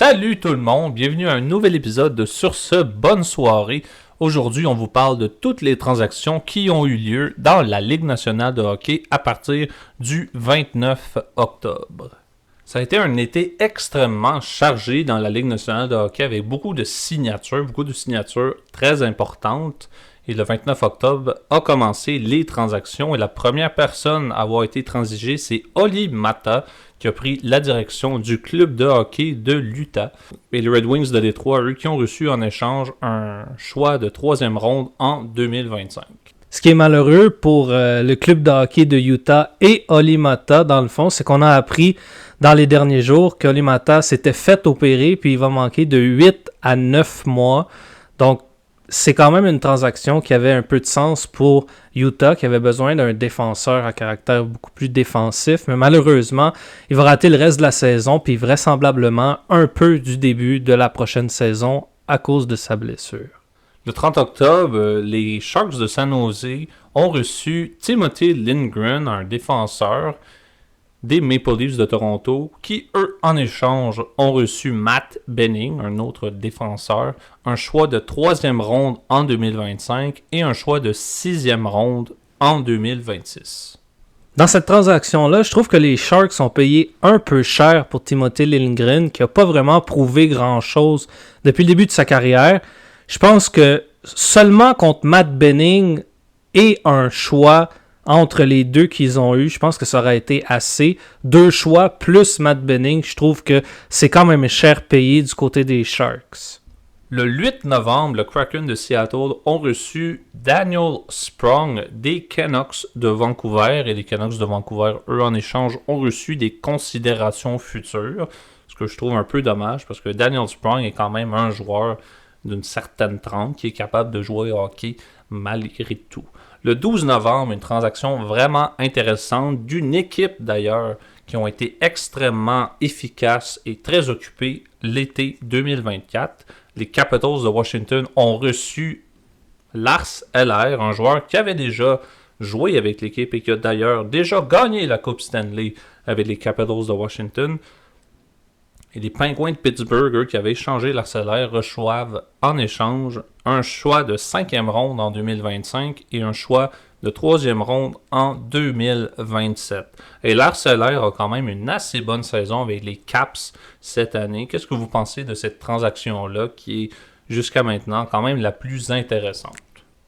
Salut tout le monde, bienvenue à un nouvel épisode de Sur ce, bonne soirée. Aujourd'hui, on vous parle de toutes les transactions qui ont eu lieu dans la Ligue nationale de hockey à partir du 29 octobre. Ça a été un été extrêmement chargé dans la Ligue nationale de hockey avec beaucoup de signatures très importantes. Et le 29 octobre a commencé les transactions et la première personne à avoir été transigée, c'est Olli Maatta qui a pris la direction du club de hockey de l'Utah. Et les Red Wings de Détroit, eux, qui ont reçu en échange un choix de 3e ronde en 2025. Ce qui est malheureux pour le club de hockey de Utah et Olli Maatta, dans le fond, c'est qu'on a appris dans les derniers jours qu'Olli Maatta s'était fait opérer puis il va manquer de 8 à 9 mois. Donc, c'est quand même une transaction qui avait un peu de sens pour Utah, qui avait besoin d'un défenseur à caractère beaucoup plus défensif. Mais malheureusement, il va rater le reste de la saison, puis vraisemblablement un peu du début de la prochaine saison à cause de sa blessure. Le 30 octobre, les Sharks de San Jose ont reçu Timothy Lindgren, un défenseur des Maple Leafs de Toronto, qui, eux, en échange, ont reçu Matt Benning, un autre défenseur, un choix de 3e ronde en 2025 et un choix de 6e ronde en 2026. Dans cette transaction-là, je trouve que les Sharks ont payé un peu cher pour Timothy Lindgren, qui n'a pas vraiment prouvé grand-chose depuis le début de sa carrière. Je pense que seulement contre Matt Benning et un choix entre les deux qu'ils ont eu, je pense que ça aurait été assez. 2 choix plus Matt Benning, je trouve que c'est quand même cher payé du côté des Sharks. Le 8 novembre, le Kraken de Seattle ont reçu Daniel Sprong des Canucks de Vancouver. Et les Canucks de Vancouver, eux, en échange, ont reçu des considérations futures. Ce que je trouve un peu dommage, parce que Daniel Sprong est quand même un joueur d'une certaine trempe qui est capable de jouer au hockey malgré tout. Le 12 novembre, une transaction vraiment intéressante d'une équipe d'ailleurs qui ont été extrêmement efficaces et très occupées l'été 2024. Les Capitals de Washington ont reçu Lars Eller, un joueur qui avait déjà joué avec l'équipe et qui a d'ailleurs déjà gagné la Coupe Stanley avec les Capitals de Washington. Et les Penguins de Pittsburgh, eux, qui avaient échangé Lars Eller, reçoivent en échange un choix de 5e ronde en 2025 et un choix de 3e ronde en 2027. Et Lars Eller a quand même une assez bonne saison avec les Caps cette année. Qu'est-ce que vous pensez de cette transaction-là qui est jusqu'à maintenant quand même la plus intéressante?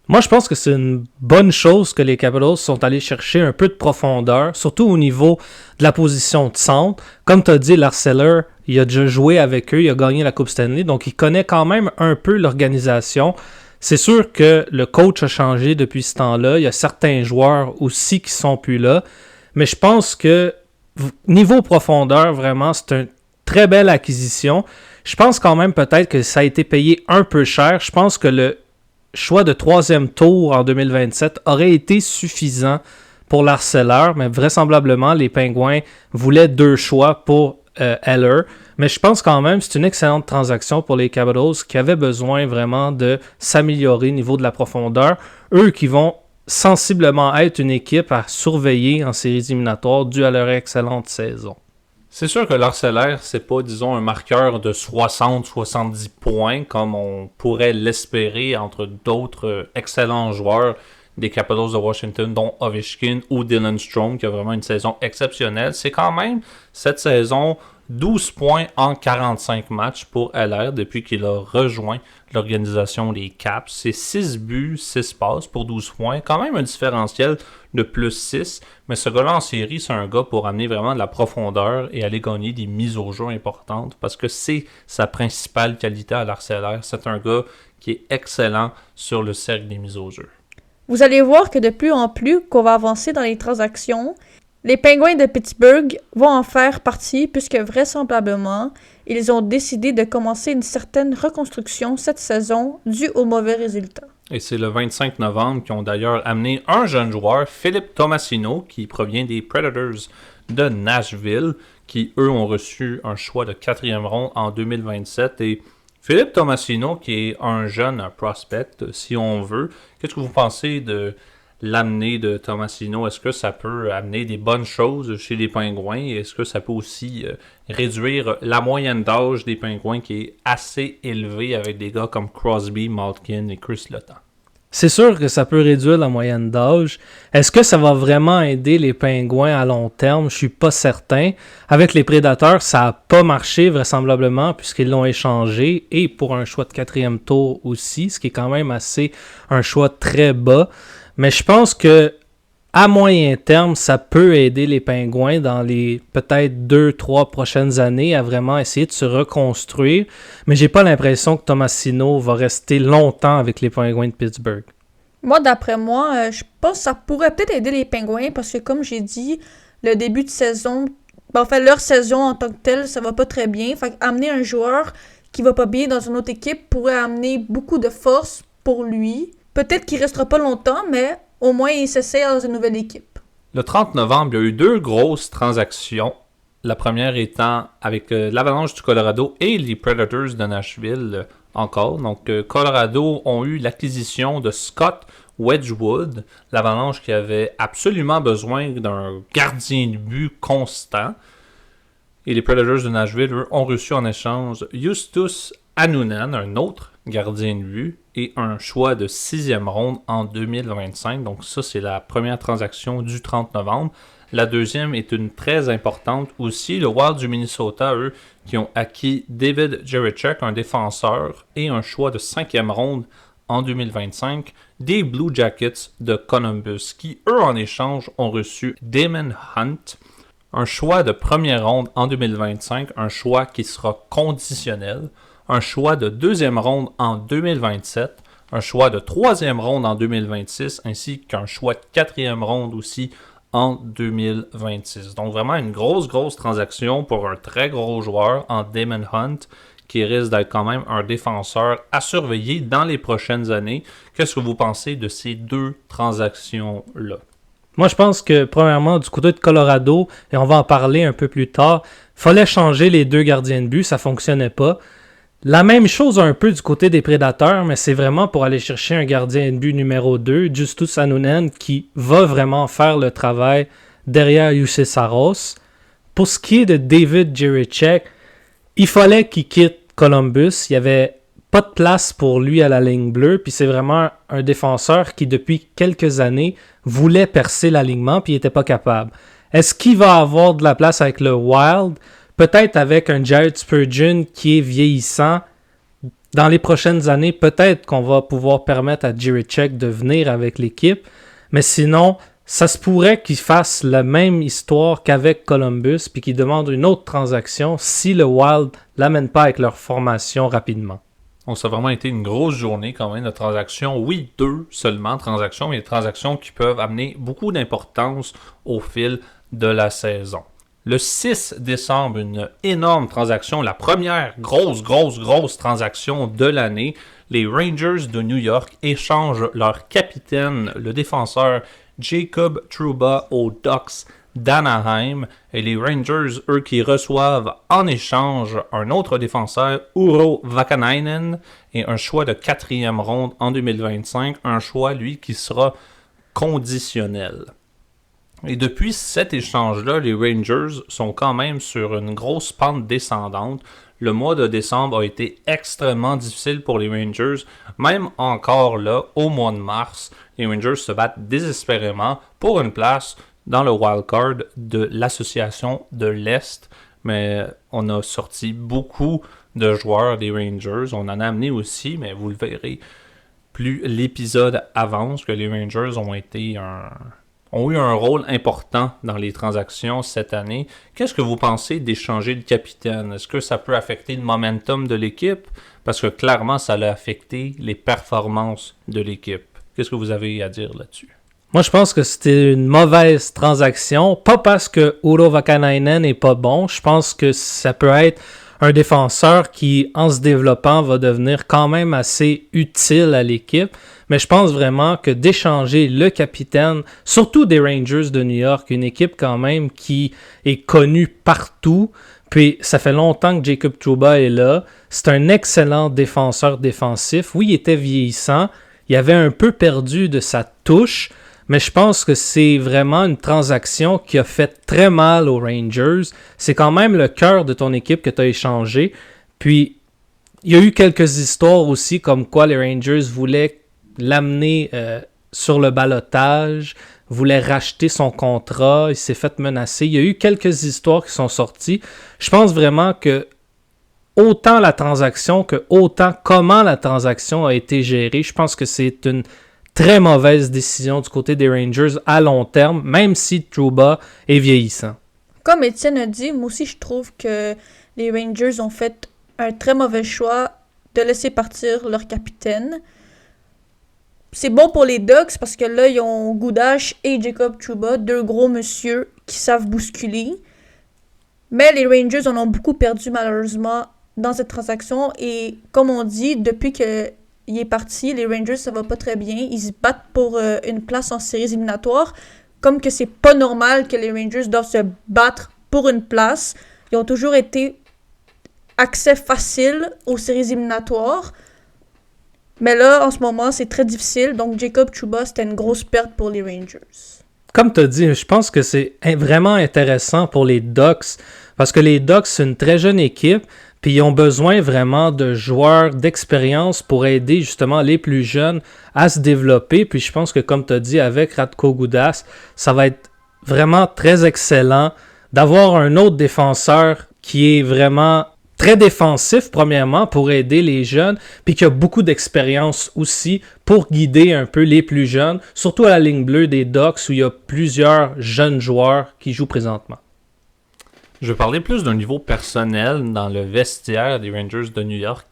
Moi, je pense que c'est une bonne chose que les Capitals sont allés chercher un peu de profondeur, surtout au niveau de la position de centre. Comme tu as dit, Lars Eller, il a déjà joué avec eux, il a gagné la Coupe Stanley, donc il connaît quand même un peu l'organisation. C'est sûr que le coach a changé depuis ce temps-là. Il y a certains joueurs aussi qui sont plus là. Mais je pense que niveau profondeur, vraiment, c'est une très belle acquisition. Je pense quand même peut-être que ça a été payé un peu cher. Je pense que le choix de 3e tour en 2027 aurait été suffisant pour Lars Eller, mais vraisemblablement, les Penguins voulaient 2 choix pour Eller. Mais je pense quand même que c'est une excellente transaction pour les Capitals qui avaient besoin vraiment de s'améliorer au niveau de la profondeur. Eux qui vont sensiblement être une équipe à surveiller en séries éliminatoires dû à leur excellente saison. C'est sûr que Lars Eller, c'est pas, disons, un marqueur de 60-70 points comme on pourrait l'espérer entre d'autres excellents joueurs des Capitals de Washington, dont Ovechkin ou Dylan Strome, qui a vraiment une saison exceptionnelle. C'est quand même, cette saison, 12 points en 45 matchs pour Eller depuis qu'il a rejoint l'organisation des Caps. C'est 6 buts, 6 passes pour 12 points. Quand même un différentiel de plus 6. Mais ce gars-là en série, c'est un gars pour amener vraiment de la profondeur et aller gagner des mises au jeu importantes. Parce que c'est sa principale qualité à Lars Eller. C'est un gars qui est excellent sur le cercle des mises au jeu. Vous allez voir que de plus en plus qu'on va avancer dans les transactions, les Penguins de Pittsburgh vont en faire partie puisque vraisemblablement, ils ont décidé de commencer une certaine reconstruction cette saison due aux mauvais résultats. Et c'est le 25 novembre qu'ils ont d'ailleurs amené un jeune joueur, Philippe Tomasino, qui provient des Predators de Nashville, qui eux ont reçu un choix de 4e ronde en 2027. Et Philippe Tomasino, qui est un jeune prospect, si on veut, qu'est-ce que vous pensez de l'amener de Tomasino, est-ce que ça peut amener des bonnes choses chez les Pingouins? Est-ce que ça peut aussi réduire la moyenne d'âge des Pingouins qui est assez élevée avec des gars comme Crosby, Malkin et Chris Letang? C'est sûr que ça peut réduire la moyenne d'âge. Est-ce que ça va vraiment aider les Pingouins à long terme? Je suis pas certain. Avec les Prédateurs, ça n'a pas marché vraisemblablement puisqu'ils l'ont échangé et pour un choix de 4e tour aussi, ce qui est quand même un choix très bas. Mais je pense que à moyen terme, ça peut aider les Pingouins dans les peut-être 2-3 prochaines années à vraiment essayer de se reconstruire. Mais j'ai pas l'impression que Tomasino va rester longtemps avec les Pingouins de Pittsburgh. Moi, d'après moi, je pense que ça pourrait peut-être aider les Pingouins parce que, comme j'ai dit, le début de saison, leur saison en tant que telle, ça va pas très bien. Fait amener un joueur qui va pas bien dans une autre équipe pourrait amener beaucoup de force pour lui. Peut-être qu'il restera pas longtemps, mais au moins il s'essaie dans une nouvelle équipe. Le 30 novembre, il y a eu 2 grosses transactions. La première étant avec l'Avalanche du Colorado et les Predators de Nashville encore. Donc, Colorado ont eu l'acquisition de Scott Wedgwood, l'Avalanche qui avait absolument besoin d'un gardien de but constant. Et les Predators de Nashville, eux, ont reçu en échange Justus Annunen, un autre gardien de but, et un choix de 6e ronde en 2025. Donc ça, c'est la première transaction du 30 novembre. La deuxième est une très importante aussi. Le Wild du Minnesota, eux, qui ont acquis David Jiricek, un défenseur, et un choix de 5e ronde en 2025 des Blue Jackets de Columbus, qui, eux, en échange, ont reçu Damon Hunt, un choix de 1er ronde en 2025, un choix qui sera conditionnel, un choix de 2e ronde en 2027, un choix de 3e ronde en 2026, ainsi qu'un choix de 4e ronde aussi en 2026. Donc vraiment une grosse transaction pour un très gros joueur en Damon Hunt, qui risque d'être quand même un défenseur à surveiller dans les prochaines années. Qu'est-ce que vous pensez de ces 2 transactions-là? Moi, je pense que, premièrement, du côté de Colorado, et on va en parler un peu plus tard, il fallait changer les 2 gardiens de but, ça fonctionnait pas. La même chose un peu du côté des Prédateurs, mais c'est vraiment pour aller chercher un gardien de but numéro 2, Justus Annunen, qui va vraiment faire le travail derrière Juuse Saros. Pour ce qui est de David Jiricek, il fallait qu'il quitte Columbus. Il n'y avait pas de place pour lui à la ligne bleue, puis c'est vraiment un défenseur qui, depuis quelques années, voulait percer l'alignement, puis il n'était pas capable. Est-ce qu'il va avoir de la place avec le Wild? Peut-être avec un Jared Spurgeon qui est vieillissant. Dans les prochaines années, peut-être qu'on va pouvoir permettre à Jiricek de venir avec l'équipe. Mais sinon, ça se pourrait qu'il fasse la même histoire qu'avec Columbus puis qu'il demande une autre transaction si le Wild l'amène pas avec leur formation rapidement. Donc, ça a vraiment été une grosse journée quand même de transactions. Oui, 2 seulement transactions, mais des transactions qui peuvent amener beaucoup d'importance au fil de la saison. Le 6 décembre, une énorme transaction, la première grosse transaction de l'année. Les Rangers de New York échangent leur capitaine, le défenseur Jacob Trouba, aux Ducks d'Anaheim. Et les Rangers, eux, qui reçoivent en échange un autre défenseur, Urho Vakanainen, et un choix de 4e ronde en 2025. Un choix, lui, qui sera conditionnel. Et depuis cet échange-là, les Rangers sont quand même sur une grosse pente descendante. Le mois de décembre a été extrêmement difficile pour les Rangers. Même encore là, au mois de mars, les Rangers se battent désespérément pour une place dans le wildcard de l'association de l'Est. Mais on a sorti beaucoup de joueurs des Rangers. On en a amené aussi, mais vous le verrez, plus l'épisode avance, que les Rangers ont eu un rôle important dans les transactions cette année. Qu'est-ce que vous pensez d'échanger le capitaine? Est-ce que ça peut affecter le momentum de l'équipe? Parce que clairement, ça a affecté les performances de l'équipe. Qu'est-ce que vous avez à dire là-dessus? Moi, je pense que c'était une mauvaise transaction. Pas parce que Urho Vakanainen n'est pas bon. Je pense que ça peut être un défenseur qui, en se développant, va devenir quand même assez utile à l'équipe. Mais je pense vraiment que d'échanger le capitaine, surtout des Rangers de New York, une équipe quand même qui est connue partout, puis ça fait longtemps que Jacob Trouba est là, c'est un excellent défenseur défensif. Oui, il était vieillissant, il avait un peu perdu de sa touche, mais je pense que c'est vraiment une transaction qui a fait très mal aux Rangers. C'est quand même le cœur de ton équipe que tu as échangé. Puis, il y a eu quelques histoires aussi comme quoi les Rangers voulaient l'amener sur le ballottage, voulaient racheter son contrat, il s'est fait menacer. Il y a eu quelques histoires qui sont sorties. Je pense vraiment que autant la transaction que autant comment la transaction a été gérée, je pense que c'est une très mauvaise décision du côté des Rangers à long terme, même si Trouba est vieillissant. Comme Étienne a dit, moi aussi je trouve que les Rangers ont fait un très mauvais choix de laisser partir leur capitaine. C'est bon pour les Ducks parce que là, ils ont Goudash et Jacob Trouba, deux gros monsieur qui savent bousculer. Mais les Rangers en ont beaucoup perdu malheureusement dans cette transaction. Et comme on dit, depuis qu'il est parti, les Rangers, ça va pas très bien. Ils se battent pour une place en séries éliminatoires. Comme que c'est pas normal que les Rangers doivent se battre pour une place. Ils ont toujours été accès facile aux séries éliminatoires. Mais là, en ce moment, c'est très difficile. Donc, Jacob Trouba, c'était une grosse perte pour les Rangers. Comme tu as dit, je pense que c'est vraiment intéressant pour les Ducks. Parce que les Ducks, c'est une très jeune équipe. Puis ils ont besoin vraiment de joueurs d'expérience pour aider justement les plus jeunes à se développer. Puis je pense que comme tu as dit, avec Radko Gudas, ça va être vraiment très excellent d'avoir un autre défenseur qui est vraiment très défensif, premièrement, pour aider les jeunes, puis qui a beaucoup d'expérience aussi pour guider un peu les plus jeunes, surtout à la ligne bleue des Ducks où il y a plusieurs jeunes joueurs qui jouent présentement. Je vais parler plus d'un niveau personnel dans le vestiaire des Rangers de New York.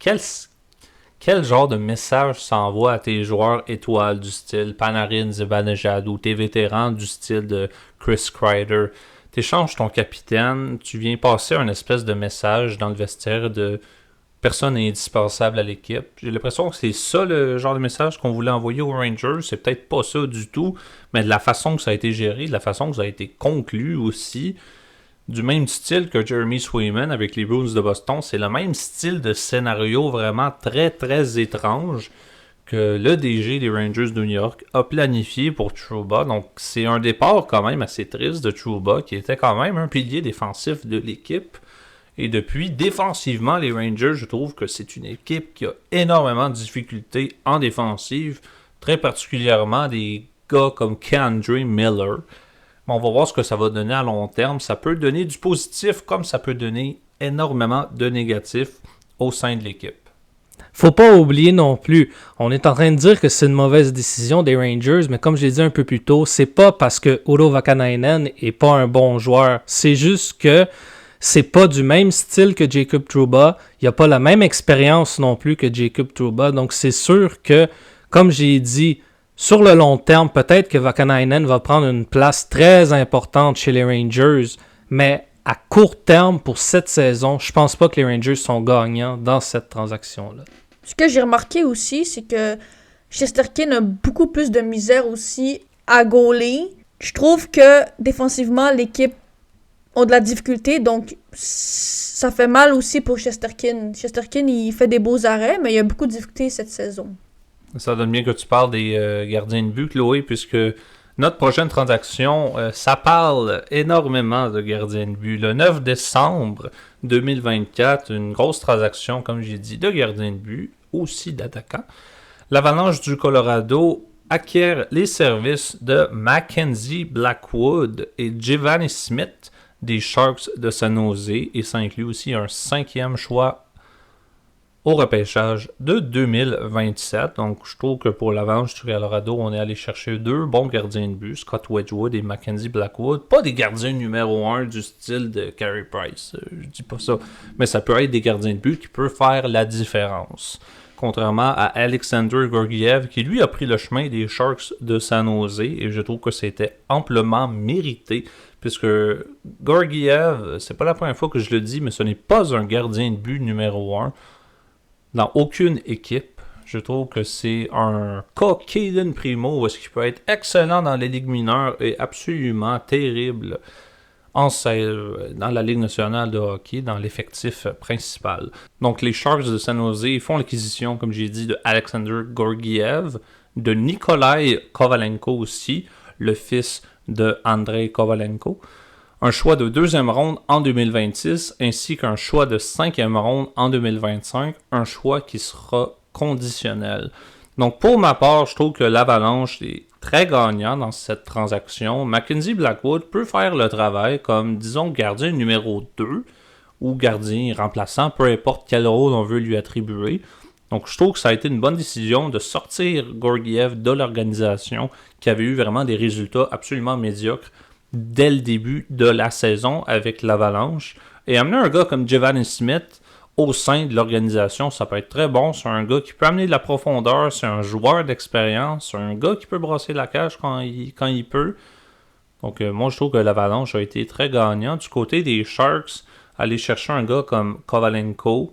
Quel genre de message s'envoie à tes joueurs étoiles du style Panarin, Zibanejad ou tes vétérans du style de Chris Kreider? T'échanges ton capitaine, tu viens passer un espèce de message dans le vestiaire de personne n'est indispensable à l'équipe. J'ai l'impression que c'est ça le genre de message qu'on voulait envoyer aux Rangers. C'est peut-être pas ça du tout, mais de la façon que ça a été géré, de la façon que ça a été conclu aussi. Du même style que Jeremy Swayman avec les Bruins de Boston, c'est le même style de scénario vraiment très très étrange que le DG des Rangers de New York a planifié pour Trouba. Donc c'est un départ quand même assez triste de Trouba qui était quand même un pilier défensif de l'équipe. Et depuis, défensivement, les Rangers, je trouve que c'est une équipe qui a énormément de difficultés en défensive, très particulièrement des gars comme K'Andre Miller. On va voir ce que ça va donner à long terme. Ça peut donner du positif comme ça peut donner énormément de négatif au sein de l'équipe. Faut pas oublier non plus, on est en train de dire que c'est une mauvaise décision des Rangers, mais comme je l'ai dit un peu plus tôt, c'est pas parce que Urho Vakanainen est pas un bon joueur. C'est juste que c'est pas du même style que Jacob Trouba. Il a pas la même expérience non plus que Jacob Trouba. Donc c'est sûr que, comme j'ai dit, sur le long terme, peut-être que Vakanainen va prendre une place très importante chez les Rangers, mais à court terme, pour cette saison, je pense pas que les Rangers sont gagnants dans cette transaction-là. Ce que j'ai remarqué aussi, c'est que Shesterkin a beaucoup plus de misère aussi à goaler. Je trouve que défensivement, l'équipe a de la difficulté, donc ça fait mal aussi pour Shesterkin. Shesterkin, il fait des beaux arrêts, mais il a beaucoup de difficultés cette saison. Ça donne bien que tu parles des gardiens de but, Chloé, puisque notre prochaine transaction, ça parle énormément de gardiens de but. Le 9 décembre 2024, une grosse transaction, comme j'ai dit, de gardiens de but, aussi d'attaquants. L'Avalanche du Colorado acquiert les services de Mackenzie Blackwood et Giovanni Smith des Sharks de San Jose, et ça inclut aussi un 5e choix au repêchage de 2027. Donc, je trouve que pour l'Avalanche du Colorado, on est allé chercher deux bons gardiens de but, Scott Wedgwood et Mackenzie Blackwood. Pas des gardiens numéro 1 du style de Carey Price, je dis pas ça. Mais ça peut être des gardiens de but qui peuvent faire la différence. Contrairement à Alexander Georgiev, qui lui a pris le chemin des Sharks de San Jose, et je trouve que c'était amplement mérité, puisque Georgiev, c'est pas la première fois que je le dis, mais ce n'est pas un gardien de but numéro 1. Dans aucune équipe, je trouve que c'est un cas Cayden Primo, où est-ce qu'il peut être excellent dans les ligues mineures et absolument terrible dans la Ligue nationale de hockey, dans l'effectif principal. Donc les Sharks de San Jose font l'acquisition, comme j'ai dit, de Alexander Georgiev, de Nikolai Kovalenko aussi, le fils de Andrei Kovalenko. Un choix de 2e ronde en 2026, ainsi qu'un choix de 5e ronde en 2025, un choix qui sera conditionnel. Donc pour ma part, je trouve que l'Avalanche est très gagnant dans cette transaction. Mackenzie Blackwood peut faire le travail comme, disons, gardien numéro 2 ou gardien remplaçant, peu importe quel rôle on veut lui attribuer. Donc je trouve que ça a été une bonne décision de sortir Georgiev de l'organisation qui avait eu vraiment des résultats absolument médiocres dès le début de la saison avec l'Avalanche. Et amener un gars comme Giovanni Smith au sein de l'organisation, ça peut être très bon. C'est un gars qui peut amener de la profondeur, c'est un joueur d'expérience, c'est un gars qui peut brasser la cage quand il peut. Donc moi je trouve que l'Avalanche a été très gagnant. Du côté des Sharks, aller chercher un gars comme Kovalenko,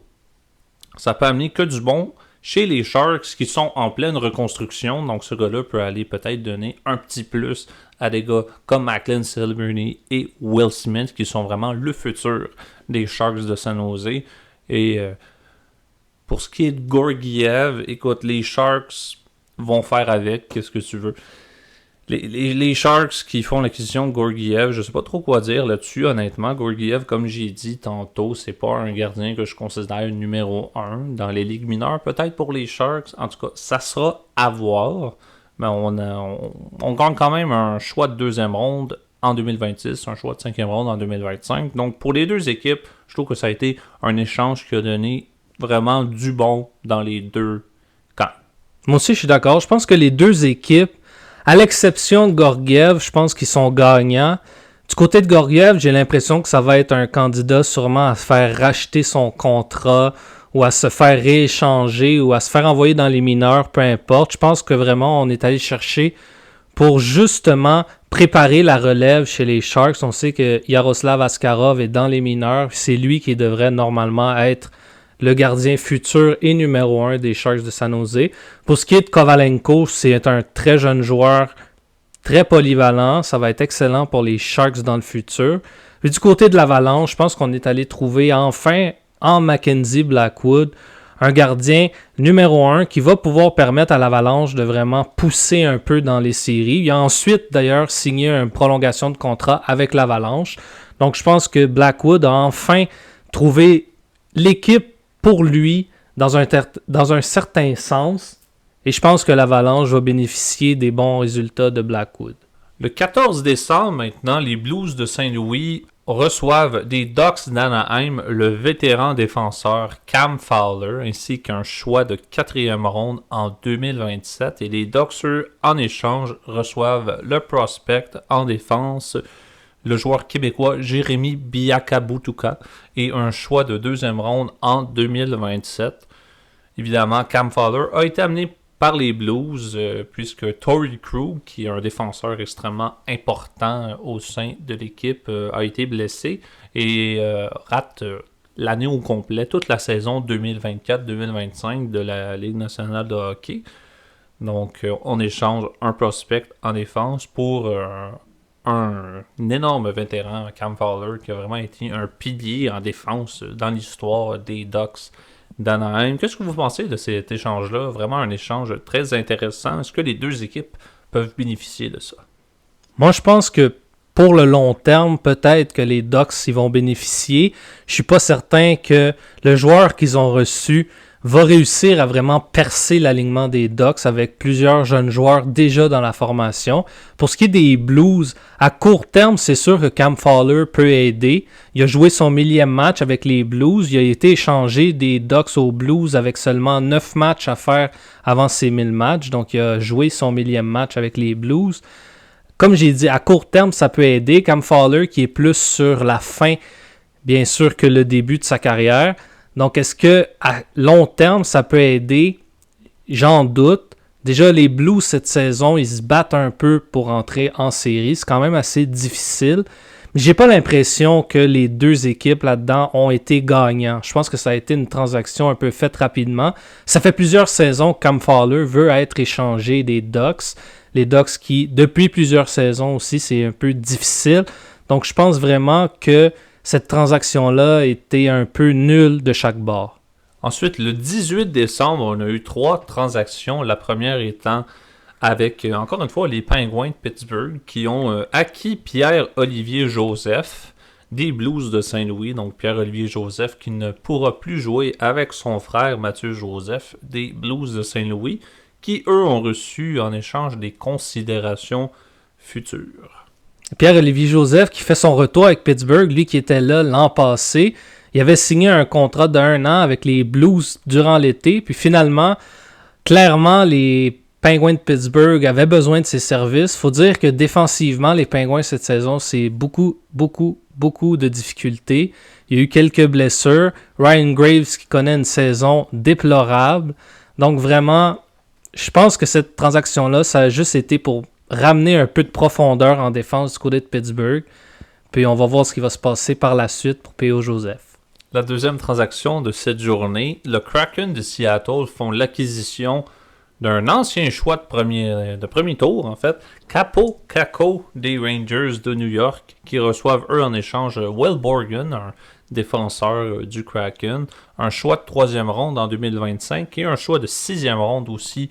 ça peut amener que du bon chez les Sharks qui sont en pleine reconstruction. Donc ce gars-là peut aller peut-être donner un petit plus à des gars comme Macklin Silverny et Will Smith qui sont vraiment le futur des Sharks de San Jose. Et pour ce qui est de Georgiev, écoute, les Sharks vont faire avec, qu'est-ce que tu veux. Les Sharks qui font l'acquisition de Georgiev, je sais pas trop quoi dire là-dessus, honnêtement. Georgiev, comme j'ai dit tantôt, c'est pas un gardien que je considère numéro 1 dans les ligues mineures, peut-être pour les Sharks. En tout cas, ça sera à voir. Mais on gagne quand même un choix de 2e ronde en 2026, un choix de 5e ronde en 2025. Donc pour les deux équipes, je trouve que ça a été un échange qui a donné vraiment du bon dans les deux camps. Moi aussi, je suis d'accord. Je pense que les deux équipes, à l'exception de Georgiev, je pense qu'ils sont gagnants. Du côté de Georgiev, j'ai l'impression que ça va être un candidat sûrement à se faire racheter son contrat ou à se faire rééchanger ou à se faire envoyer dans les mineurs, peu importe. Je pense que vraiment, on est allé chercher pour justement préparer la relève chez les Sharks. On sait que Yaroslav Askarov est dans les mineurs. C'est lui qui devrait normalement être le gardien futur et numéro 1 des Sharks de San Jose. Pour ce qui est de Kovalenko, c'est un très jeune joueur, très polyvalent. Ça va être excellent pour les Sharks dans le futur. Et du côté de l'Avalanche, je pense qu'on est allé trouver enfin en Mackenzie Blackwood un gardien numéro 1 qui va pouvoir permettre à l'Avalanche de vraiment pousser un peu dans les séries. Il a ensuite d'ailleurs signé une prolongation de contrat avec l'Avalanche. Donc je pense que Blackwood a enfin trouvé l'équipe pour lui dans un certain sens. Et je pense que l'Avalanche va bénéficier des bons résultats de Blackwood. Le 14 décembre maintenant, les Blues de Saint-Louis reçoivent des Ducks d'Anaheim le vétéran défenseur Cam Fowler ainsi qu'un choix de 4e ronde en 2027. Et les Ducks, eux, en échange, reçoivent le prospect en défense, le joueur québécois Jérémy Biakabutuka et un choix de 2e ronde en 2027. Évidemment, Cam Fowler a été amené par les Blues, puisque Torrey Krug, qui est un défenseur extrêmement important au sein de l'équipe, a été blessé et rate l'année au complet, toute la saison 2024-2025 de la Ligue nationale de hockey. Donc, on échange un prospect en défense pour un énorme vétéran, Cam Fowler, qui a vraiment été un pilier en défense dans l'histoire des Ducks d'Anaheim. Qu'est-ce que vous pensez de cet échange-là? Vraiment un échange très intéressant. Est-ce que les deux équipes peuvent bénéficier de ça? Moi, je pense que pour le long terme, peut-être que les Ducks y vont bénéficier. Je suis pas certain que le joueur qu'ils ont reçu va réussir à vraiment percer l'alignement des Ducks avec plusieurs jeunes joueurs déjà dans la formation. Pour ce qui est des Blues, à court terme, c'est sûr que Cam Fowler peut aider. Il a joué son 1000e match avec les Blues. Il a été échangé des Ducks aux Blues avec seulement 9 matchs à faire avant ses 1000 matchs. Donc, il a joué son 1000e match avec les Blues. Comme j'ai dit, à court terme, ça peut aider. Cam Fowler, qui est plus sur la fin, bien sûr, que le début de sa carrière. Donc, est-ce que à long terme, ça peut aider? J'en doute. Déjà, les Blues, cette saison, ils se battent un peu pour entrer en série. C'est quand même assez difficile. Mais j'ai pas l'impression que les deux équipes là-dedans ont été gagnants. Je pense que ça a été une transaction un peu faite rapidement. Ça fait plusieurs saisons que Cam Fowler veut être échangé des Ducks. Les Ducks qui, depuis plusieurs saisons aussi, c'est un peu difficile. Donc, je pense vraiment que cette transaction-là était un peu nulle de chaque bord. Ensuite, le 18 décembre, on a eu 3 transactions. La première étant avec, encore une fois, les Penguins de Pittsburgh qui ont acquis Pierre-Olivier Joseph des Blues de Saint-Louis. Donc Pierre-Olivier Joseph qui ne pourra plus jouer avec son frère Mathieu Joseph des Blues de Saint-Louis, qui eux ont reçu en échange des considérations futures. Pierre-Olivier Joseph qui fait son retour avec Pittsburgh, lui qui était là l'an passé. Il avait signé un contrat d'1 an avec les Blues durant l'été, puis finalement, clairement, les Penguins de Pittsburgh avaient besoin de ses services. Faut dire que défensivement, les Penguins cette saison, c'est beaucoup de difficultés. Il y a eu quelques blessures. Ryan Graves qui connaît une saison déplorable. Donc vraiment, je pense que cette transaction-là, ça a juste été pour ramener un peu de profondeur en défense du côté de Pittsburgh. Puis on va voir ce qui va se passer par la suite pour P.O. Joseph. La deuxième transaction de cette journée, le Kraken de Seattle font l'acquisition d'un ancien choix de premier tour, en fait, Kaapo Kakko des Rangers de New York, qui reçoivent eux en échange Will Borgen, un défenseur du Kraken, un choix de 3e ronde en 2025 et un choix de 6e ronde aussi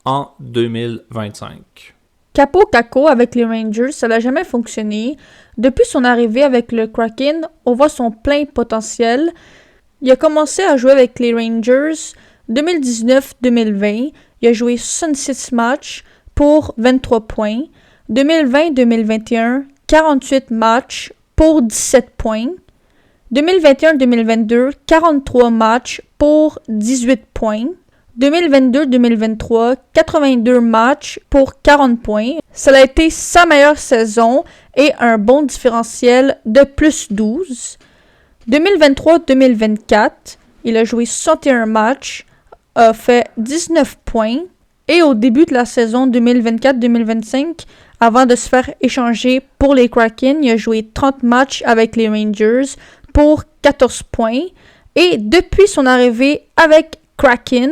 en 2025. Kaapo Kakko avec les Rangers, ça n'a jamais fonctionné. Depuis son arrivée avec le Kraken, on voit son plein potentiel. Il a commencé à jouer avec les Rangers 2019-2020. Il a joué 66 matchs pour 23 points. 2020-2021, 48 matchs pour 17 points. 2021-2022, 43 matchs pour 18 points. 2022-2023, 82 matchs pour 40 points. Ça a été sa meilleure saison et un bon différentiel de plus 12. 2023-2024, il a joué 61 matchs, a fait 19 points. Et au début de la saison 2024-2025, avant de se faire échanger pour les Kraken, il a joué 30 matchs avec les Rangers pour 14 points. Et depuis son arrivée avec Kraken,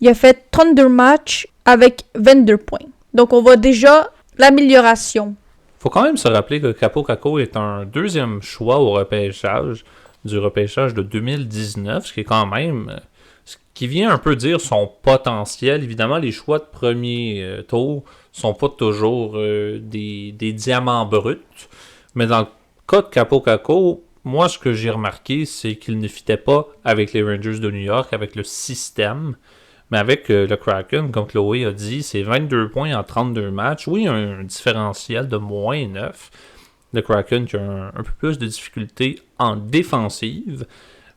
il a fait 32 matchs avec 22 points. Donc, on voit déjà l'amélioration. Faut quand même se rappeler que Kaapo Kakko est un deuxième choix au repêchage, du repêchage de 2019, ce qui est quand même... ce qui vient un peu dire son potentiel. Évidemment, les choix de premier tour sont pas toujours des diamants bruts. Mais dans le cas de Kaapo Kakko, moi, ce que j'ai remarqué, c'est qu'il ne fitait pas avec les Rangers de New York, avec le système. Mais avec le Kraken, comme Chloé a dit, c'est 22 points en 32 matchs. Oui, un différentiel de moins 9. Le Kraken qui a un peu plus de difficultés en défensive.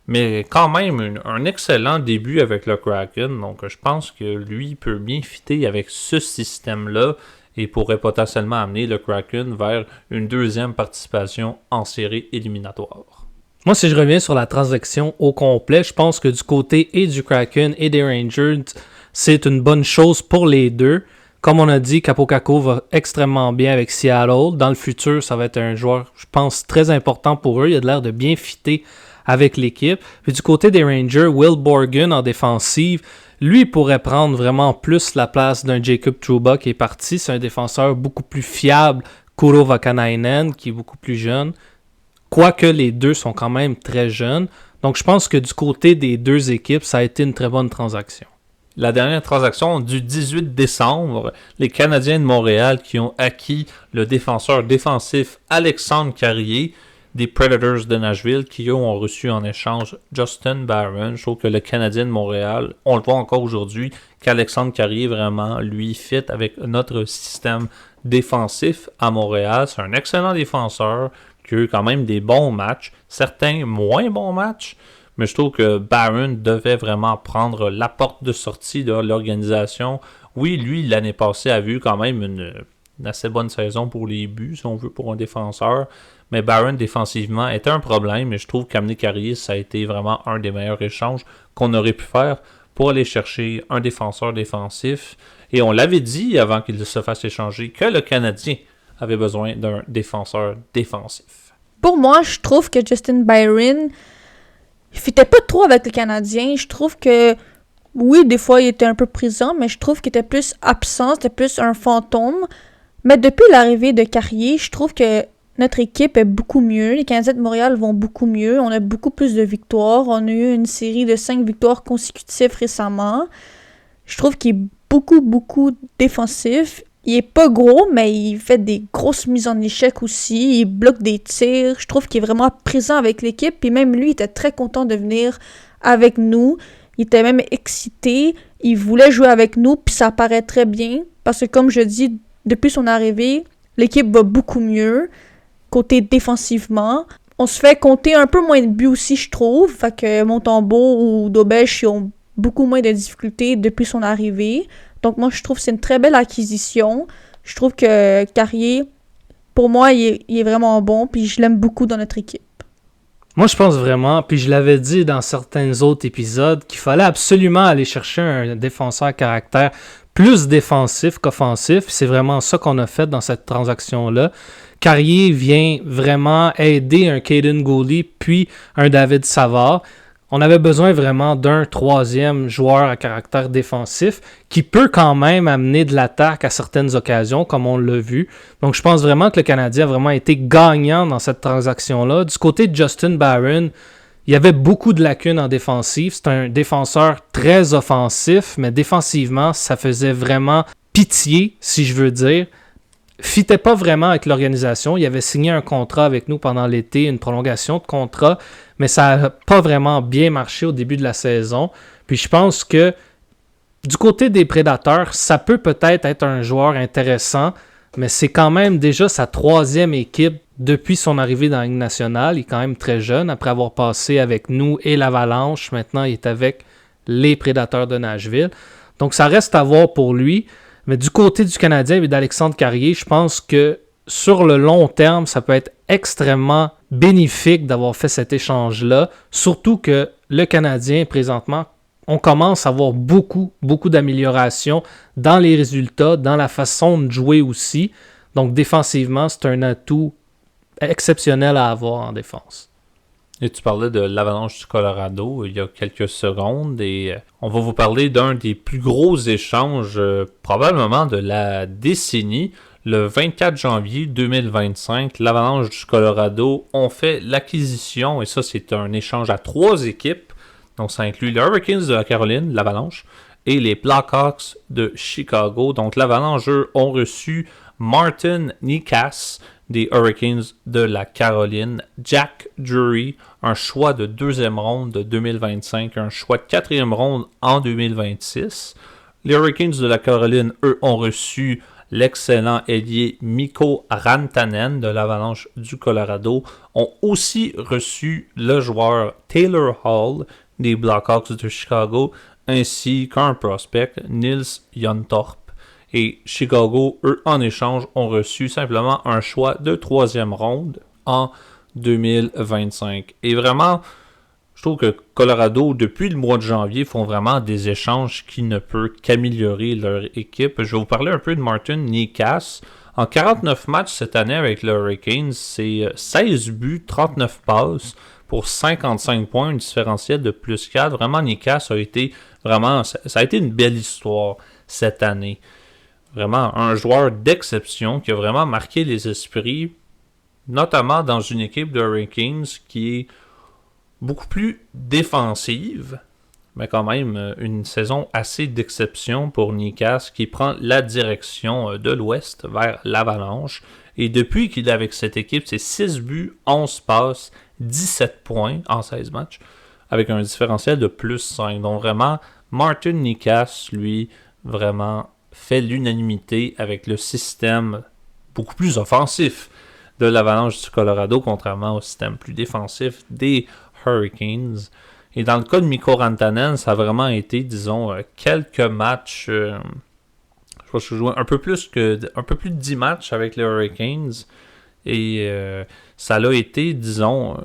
Mais quand même, un excellent début avec le Kraken. Donc, je pense que lui peut bien fitter avec ce système-là et pourrait potentiellement amener le Kraken vers une deuxième participation en série éliminatoire. Moi, si je reviens sur la transaction au complet, je pense que du côté et du Kraken et des Rangers, c'est une bonne chose pour les deux. Comme on a dit, Kaapo Kakko va extrêmement bien avec Seattle. Dans le futur, ça va être un joueur, je pense, très important pour eux. Il a de l'air de bien fitter avec l'équipe. Puis du côté des Rangers, Will Borgen en défensive, lui pourrait prendre vraiment plus la place d'un Jacob Trouba qui est parti. C'est un défenseur beaucoup plus fiable qu'Uro Vakanainen, qui est beaucoup plus jeune. Quoique les deux sont quand même très jeunes. Donc je pense que du côté des deux équipes, ça a été une très bonne transaction. La dernière transaction du 18 décembre, les Canadiens de Montréal qui ont acquis le défenseur défensif Alexandre Carrier des Predators de Nashville qui ont reçu en échange Justin Barron. Je trouve que le Canadien de Montréal, on le voit encore aujourd'hui, qu'Alexandre Carrier vraiment lui fit avec notre système défensif à Montréal. C'est un excellent défenseur qui a eu quand même des bons matchs, certains moins bons matchs, mais je trouve que Barron devait vraiment prendre la porte de sortie de l'organisation. Oui, lui, l'année passée, a vu quand même une assez bonne saison pour les buts, si on veut, pour un défenseur, mais Barron, défensivement, était un problème, et je trouve qu'amener Carrier, ça a été vraiment un des meilleurs échanges qu'on aurait pu faire pour aller chercher un défenseur défensif. Et on l'avait dit, avant qu'il se fasse échanger, que le Canadien avait besoin d'un défenseur défensif. Pour moi, je trouve que Justin Barron, il fitait pas trop avec le Canadien. Je trouve que, oui, des fois, il était un peu présent, mais je trouve qu'il était plus absent, c'était plus un fantôme. Mais depuis l'arrivée de Carrier, je trouve que notre équipe est beaucoup mieux. Les Canadiens de Montréal vont beaucoup mieux. On a beaucoup plus de victoires. On a eu une série de 5 victoires consécutives récemment. Je trouve qu'il est beaucoup défensif. Il est pas gros, mais il fait des grosses mises en échec aussi. Il bloque des tirs. Je trouve qu'il est vraiment présent avec l'équipe. Puis même lui, il était très content de venir avec nous. Il était même excité. Il voulait jouer avec nous, puis ça paraît très bien. Parce que comme je dis, depuis son arrivée, l'équipe va beaucoup mieux. Côté défensivement. On se fait compter un peu moins de buts aussi, je trouve. Fait que Montembeault ou Daubèche, ils ont beaucoup moins de difficultés depuis son arrivée. Donc moi, je trouve que c'est une très belle acquisition. Je trouve que Carrier, pour moi, il est vraiment bon, puis je l'aime beaucoup dans notre équipe. Moi, je pense vraiment, puis je l'avais dit dans certains autres épisodes, qu'il fallait absolument aller chercher un défenseur à caractère plus défensif qu'offensif. C'est vraiment ça qu'on a fait dans cette transaction-là. Carrier vient vraiment aider un Caden Gooley puis un David Savard. On avait besoin vraiment d'un troisième joueur à caractère défensif qui peut quand même amener de l'attaque à certaines occasions, comme on l'a vu. Donc, je pense vraiment que le Canadien a vraiment été gagnant dans cette transaction-là. Du côté de Justin Barron, il y avait beaucoup de lacunes en défensive. C'est un défenseur très offensif, mais défensivement, ça faisait vraiment pitié, si je veux dire. Fitait pas vraiment avec l'organisation. Il avait signé un contrat avec nous pendant l'été, une prolongation de contrat, mais ça n'a pas vraiment bien marché au début de la saison. Puis je pense que du côté des Prédateurs, ça peut peut-être être un joueur intéressant, mais c'est quand même déjà sa troisième équipe depuis son arrivée dans la Ligue nationale. Il est quand même très jeune, après avoir passé avec nous et l'Avalanche. Maintenant, il est avec les Prédateurs de Nashville. Donc ça reste à voir pour lui. Mais du côté du Canadien et d'Alexandre Carrier, je pense que sur le long terme, ça peut être extrêmement bénéfique d'avoir fait cet échange-là. Surtout que le Canadien, présentement, on commence à avoir beaucoup d'améliorations dans les résultats, dans la façon de jouer aussi. Donc défensivement, c'est un atout exceptionnel à avoir en défense. Et tu parlais de l'Avalanche du Colorado il y a quelques secondes et on va vous parler d'un des plus gros échanges probablement de la décennie. Le 24 janvier 2025, l'Avalanche du Colorado ont fait l'acquisition, et ça c'est un échange à 3 équipes. Donc ça inclut les Hurricanes de la Caroline, l'Avalanche, et les Blackhawks de Chicago. Donc l'Avalanche, eux, ont reçu Martin Necas des Hurricanes de la Caroline, Jack Drury, un choix de 2e ronde de 2025, un choix de 4e ronde en 2026. Les Hurricanes de la Caroline, eux, ont reçu l'excellent ailier Mikko Rantanen de l'Avalanche du Colorado, ont aussi reçu le joueur Taylor Hall des Blackhawks de Chicago, ainsi qu'un prospect, Nils Jontorp. Et Chicago, eux, en échange, ont reçu simplement un choix de 3e ronde en 2025. Et vraiment, je trouve que Colorado, depuis le mois de janvier, font vraiment des échanges qui ne peuvent qu'améliorer leur équipe. Je vais vous parler un peu de Martin Necas. En 49 matchs cette année avec les Hurricanes, c'est 16 buts, 39 passes pour 55 points, un différentiel de plus 4. Vraiment, Necas a été vraiment, ça a été une belle histoire cette année. Vraiment un joueur d'exception qui a vraiment marqué les esprits, notamment dans une équipe de Hurricanes qui est beaucoup plus défensive, mais quand même une saison assez d'exception pour Necas qui prend la direction de l'Ouest vers l'Avalanche. Et depuis qu'il est avec cette équipe, c'est 6 buts, 11 passes, 17 points en 16 matchs, avec un différentiel de plus 5. Donc vraiment, Martin Necas, lui, vraiment fait l'unanimité avec le système beaucoup plus offensif de l'Avalanche du Colorado, contrairement au système plus défensif des Hurricanes. Et dans le cas de Mikko Rantanen, ça a vraiment été, disons, quelques matchs. Je pense que je jouais un peu plus de 10 matchs avec les Hurricanes. Et ça a été, disons...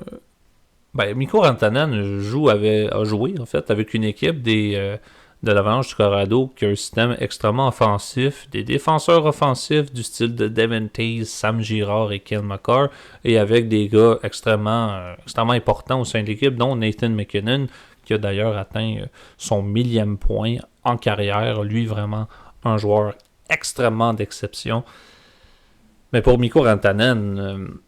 Mikko Rantanen a joué en fait avec une équipe de l'Avalanche du Colorado qui a un système extrêmement offensif, des défenseurs offensifs du style de Devin Taves, Sam Girard et Cale Makar, et avec des gars extrêmement importants au sein de l'équipe, dont Nathan MacKinnon, qui a d'ailleurs atteint son 1000e point en carrière. Lui, vraiment un joueur extrêmement d'exception. Mais pour Mikko Rantanen,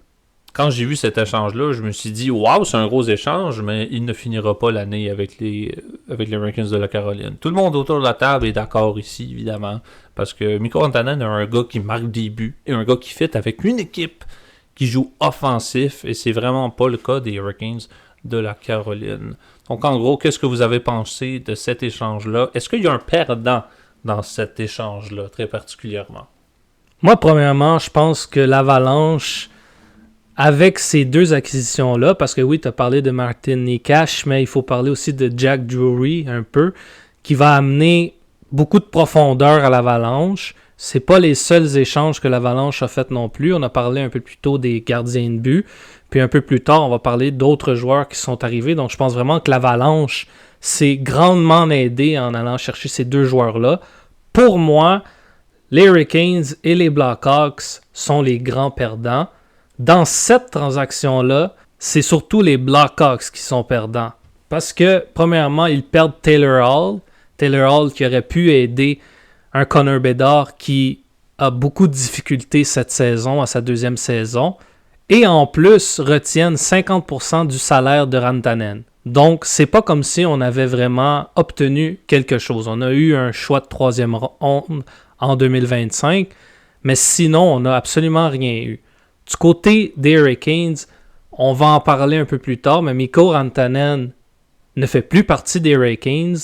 quand j'ai vu cet échange-là, je me suis dit, waouh, c'est un gros échange, mais il ne finira pas l'année avec les Hurricanes de la Caroline. Tout le monde autour de la table est d'accord ici, évidemment, parce que Mikko Rantanen est un gars qui marque des buts et un gars qui fit avec une équipe qui joue offensif, et c'est vraiment pas le cas des Hurricanes de la Caroline. Donc, en gros, qu'est-ce que vous avez pensé de cet échange-là? Est-ce qu'il y a un perdant dans cet échange-là, très particulièrement? Moi, premièrement, je pense que l'Avalanche, avec ces deux acquisitions-là, parce que oui, tu as parlé de Martin Necas, mais il faut parler aussi de Jack Drury un peu, qui va amener beaucoup de profondeur à l'Avalanche. C'est pas les seuls échanges que l'Avalanche a fait non plus. On a parlé un peu plus tôt des gardiens de but. Puis un peu plus tard, on va parler d'autres joueurs qui sont arrivés. Donc je pense vraiment que l'Avalanche s'est grandement aidé en allant chercher ces deux joueurs-là. Pour moi, les Hurricanes et les Blackhawks sont les grands perdants. Dans cette transaction-là, c'est surtout les Blackhawks qui sont perdants. Parce que, premièrement, ils perdent Taylor Hall. Taylor Hall qui aurait pu aider un Connor Bedard qui a beaucoup de difficultés cette saison, à sa deuxième saison. Et en plus, retiennent 50% du salaire de Rantanen. Donc, c'est pas comme si on avait vraiment obtenu quelque chose. On a eu un choix de troisième ronde en 2025, mais sinon, on n'a absolument rien eu. Du côté des Hurricanes, on va en parler un peu plus tard, mais Mikko Rantanen ne fait plus partie des Hurricanes,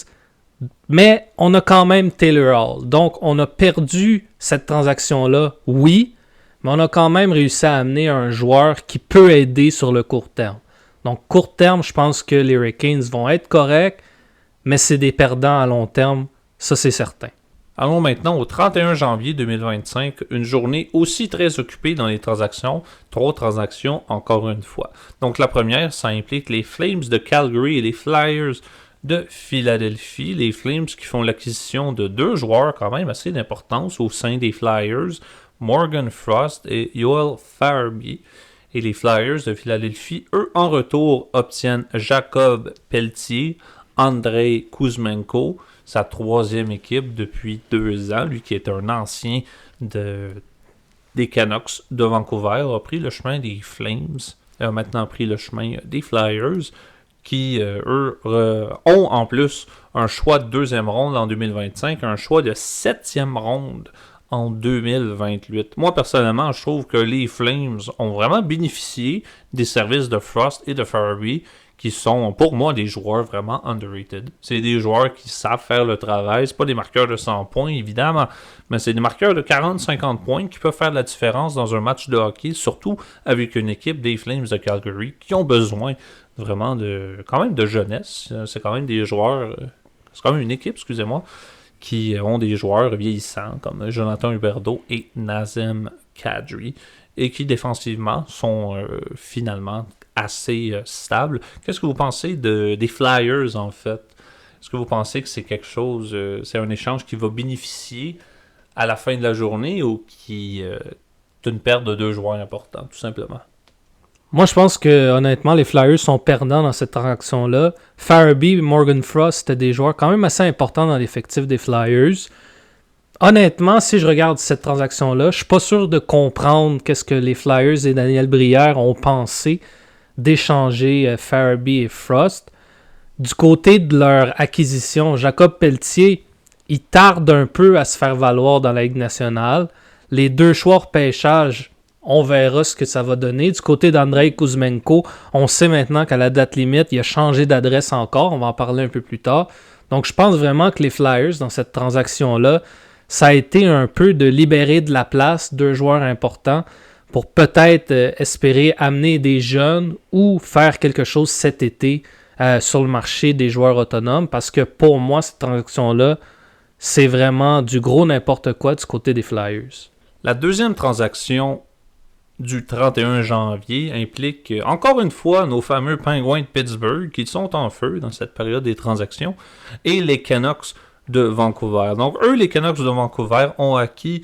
mais on a quand même Taylor Hall. Donc, on a perdu cette transaction-là, oui, mais on a quand même réussi à amener un joueur qui peut aider sur le court terme. Donc, court terme, je pense que les Hurricanes vont être corrects, mais c'est des perdants à long terme, ça c'est certain. Allons maintenant au 31 janvier 2025, une journée aussi très occupée dans les transactions, 3 transactions encore une fois. Donc la première, ça implique les Flames de Calgary et les Flyers de Philadelphie. Les Flames qui font l'acquisition de 2 joueurs quand même assez d'importance au sein des Flyers, Morgan Frost et Joel Farabee. Et les Flyers de Philadelphie, eux, en retour, obtiennent Jacob Pelletier, Andrei Kuzmenko, sa 3e équipe depuis 2 ans. Lui qui est un ancien des Canucks de Vancouver, a pris le chemin des Flames, a maintenant pris le chemin des Flyers, qui, eux, ont en plus un choix de 2e ronde en 2025, un choix de 7e ronde en 2028. Moi, personnellement, je trouve que les Flames ont vraiment bénéficié des services de Frost et de Farabee, qui sont, pour moi, des joueurs vraiment underrated. C'est des joueurs qui savent faire le travail. C'est pas des marqueurs de 100 points, évidemment, mais c'est des marqueurs de 40-50 points qui peuvent faire la différence dans un match de hockey, surtout avec une équipe des Flames de Calgary qui ont besoin vraiment quand même de jeunesse. C'est quand même des joueurs... C'est quand même une équipe, excusez-moi, qui ont des joueurs vieillissants comme Jonathan Huberdeau et Nazem Kadri, et qui défensivement sont finalement assez stables. Qu'est-ce que vous pensez des Flyers en fait? Est-ce que vous pensez que c'est quelque chose, c'est un échange qui va bénéficier à la fin de la journée ou qui est une perte de 2 joueurs importants, tout simplement? Moi, je pense que honnêtement, les Flyers sont perdants dans cette transaction-là. Farabee et Morgan Frost, c'était des joueurs quand même assez importants dans l'effectif des Flyers. Honnêtement, si je regarde cette transaction-là, je suis pas sûr de comprendre qu'est-ce que les Flyers et Daniel Brière ont pensé d'échanger Farabee et Frost. Du côté de leur acquisition, Jacob Pelletier, il tarde un peu à se faire valoir dans la Ligue nationale. Les 2 choix repêchage, on verra ce que ça va donner. Du côté d'Andrei Kuzmenko, on sait maintenant qu'à la date limite, il a changé d'adresse encore. On va en parler un peu plus tard. Donc, je pense vraiment que les Flyers, dans cette transaction-là, ça a été un peu de libérer de la place, 2 joueurs importants, pour peut-être espérer amener des jeunes ou faire quelque chose cet été sur le marché des joueurs autonomes. Parce que pour moi, cette transaction-là, c'est vraiment du gros n'importe quoi du côté des Flyers. La deuxième transaction du 31 janvier implique encore une fois nos fameux Pingouins de Pittsburgh qui sont en feu dans cette période des transactions et les Canucks de Vancouver. Donc eux, les Canucks de Vancouver ont acquis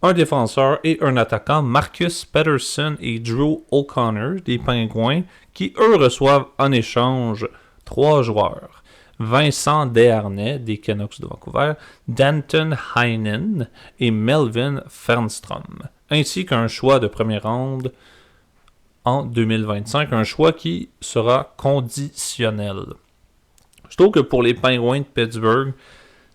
un défenseur et un attaquant, Marcus Pettersson et Drew O'Connor des Pingouins, qui eux reçoivent en échange 3 joueurs. Vincent Desharnais des Canucks de Vancouver, Danton Heinen et Melvin Fernstrom, ainsi qu'un choix de première ronde en 2025. Un choix qui sera conditionnel. Je trouve que pour les Penguins de Pittsburgh,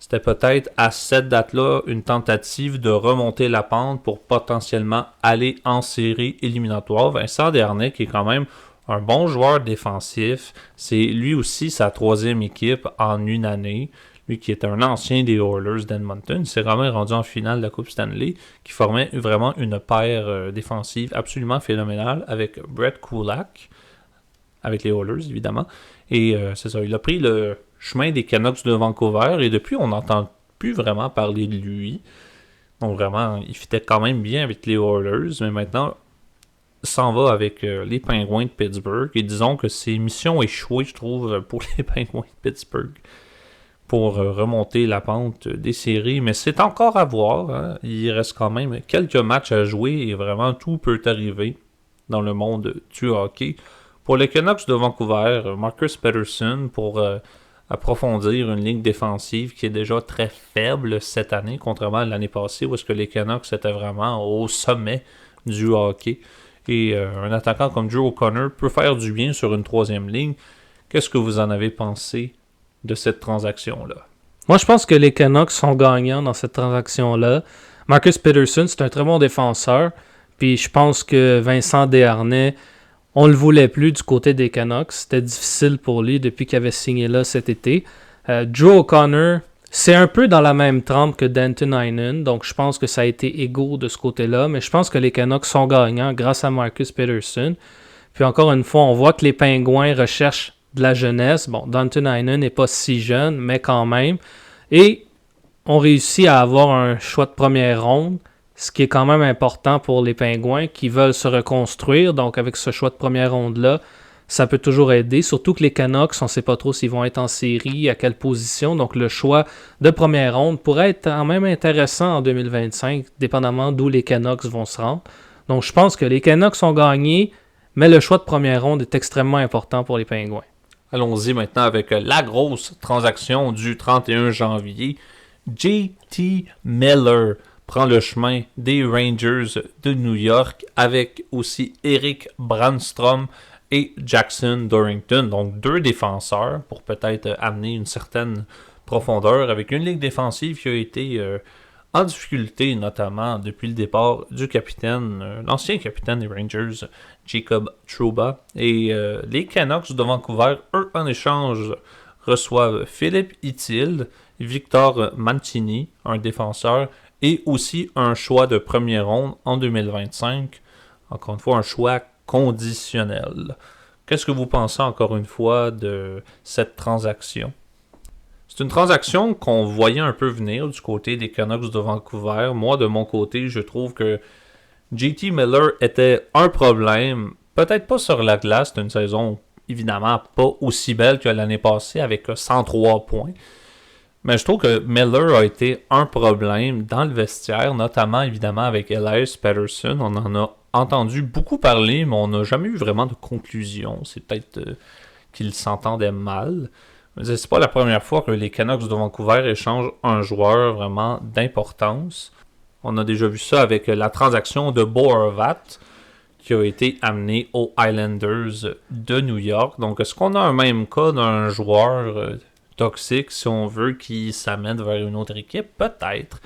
c'était peut-être à cette date-là une tentative de remonter la pente pour potentiellement aller en série éliminatoire. Vincent Desharnais, qui est quand même un bon joueur défensif, c'est lui aussi sa troisième équipe en une année. Lui qui est un ancien des Oilers d'Edmonton, il s'est vraiment rendu en finale de la Coupe Stanley, qui formait vraiment une paire défensive absolument phénoménale avec Brett Kulak, avec les Oilers évidemment. Et c'est ça, il a pris le chemin des Canucks de Vancouver et depuis on n'entend plus vraiment parler de lui. Donc vraiment, il fitait quand même bien avec les Oilers, mais maintenant s'en va avec les Penguins de Pittsburgh. Et disons que c'est mission échouée, je trouve, pour les Penguins de Pittsburgh, pour remonter la pente des séries. Mais c'est encore à voir. Hein. Il reste quand même quelques matchs à jouer et vraiment tout peut arriver dans le monde du hockey. Pour les Canucks de Vancouver, Marcus Pettersson pour approfondir une ligne défensive qui est déjà très faible cette année, contrairement à l'année passée où est-ce que les Canucks étaient vraiment au sommet du hockey. Et un attaquant comme Drew O'Connor peut faire du bien sur une troisième ligne. Qu'est-ce que vous en avez pensé de cette transaction-là? Moi, je pense que les Canucks sont gagnants dans cette transaction-là. Marcus Pettersson, c'est un très bon défenseur. Puis je pense que Vincent Desharnais, on le voulait plus du côté des Canucks. C'était difficile pour lui depuis qu'il avait signé là cet été. Drew O'Connor, c'est un peu dans la même trempe que Danton Heinen. Donc je pense que ça a été égaux de ce côté-là. Mais je pense que les Canucks sont gagnants grâce à Marcus Pettersson. Puis encore une fois, on voit que les Pingouins recherchent de la jeunesse. Bon, Danton Heinen n'est pas si jeune, mais quand même. Et on réussit à avoir un choix de première ronde, ce qui est quand même important pour les Pingouins qui veulent se reconstruire. Donc avec ce choix de première ronde-là, ça peut toujours aider. Surtout que les Canucks, on ne sait pas trop s'ils vont être en série, à quelle position. Donc le choix de première ronde pourrait être quand même intéressant en 2025, dépendamment d'où les Canucks vont se rendre. Donc je pense que les Canucks ont gagné, mais le choix de première ronde est extrêmement important pour les Pingouins. Allons-y maintenant avec la grosse transaction du 31 janvier. JT Miller prend le chemin des Rangers de New York avec aussi Erik Brannstrom et Jackson Dorrington. Donc deux défenseurs pour peut-être amener une certaine profondeur avec une ligue défensive qui a été en difficulté, notamment depuis le départ du capitaine, l'ancien capitaine des Rangers, Jacob Trouba. Et les Canucks de Vancouver, eux, en échange, reçoivent Philippe Hill, Victor Mancini, un défenseur, et aussi un choix de première ronde en 2025. Encore une fois, un choix conditionnel. Qu'est-ce que vous pensez, encore une fois, de cette transaction? C'est une transaction qu'on voyait un peu venir du côté des Canucks de Vancouver. Moi, de mon côté, je trouve que JT Miller était un problème. Peut-être pas sur la glace, c'est une saison évidemment pas aussi belle que l'année passée avec 103 points. Mais je trouve que Miller a été un problème dans le vestiaire, notamment évidemment avec Elias Pettersson. On en a entendu beaucoup parler, mais on n'a jamais eu vraiment de conclusion. C'est peut-être qu'ils s'entendaient mal. C'est pas la première fois que les Canucks de Vancouver échangent un joueur vraiment d'importance. On a déjà vu ça avec la transaction de Bo Horvat qui a été amené aux Islanders de New York. Donc, est-ce qu'on a un même cas d'un joueur toxique, si on veut, qui s'amène vers une autre équipe? Peut-être.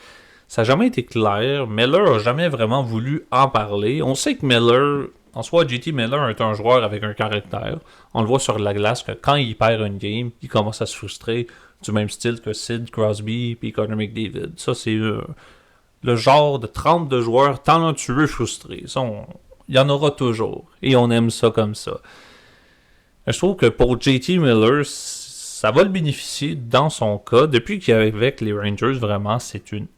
Ça n'a jamais été clair. Miller n'a jamais vraiment voulu en parler. On sait que Miller, en soi, JT Miller est un joueur avec un caractère. On le voit sur la glace que quand il perd une game, il commence à se frustrer, du même style que Sid Crosby et Connor McDavid. Ça, c'est le genre de 30 de joueurs talentueux frustrés. Ça, il y en aura toujours. Et on aime ça comme ça. Je trouve que pour JT Miller, ça va le bénéficier dans son cas. Depuis qu'il est avec les Rangers, vraiment, c'est une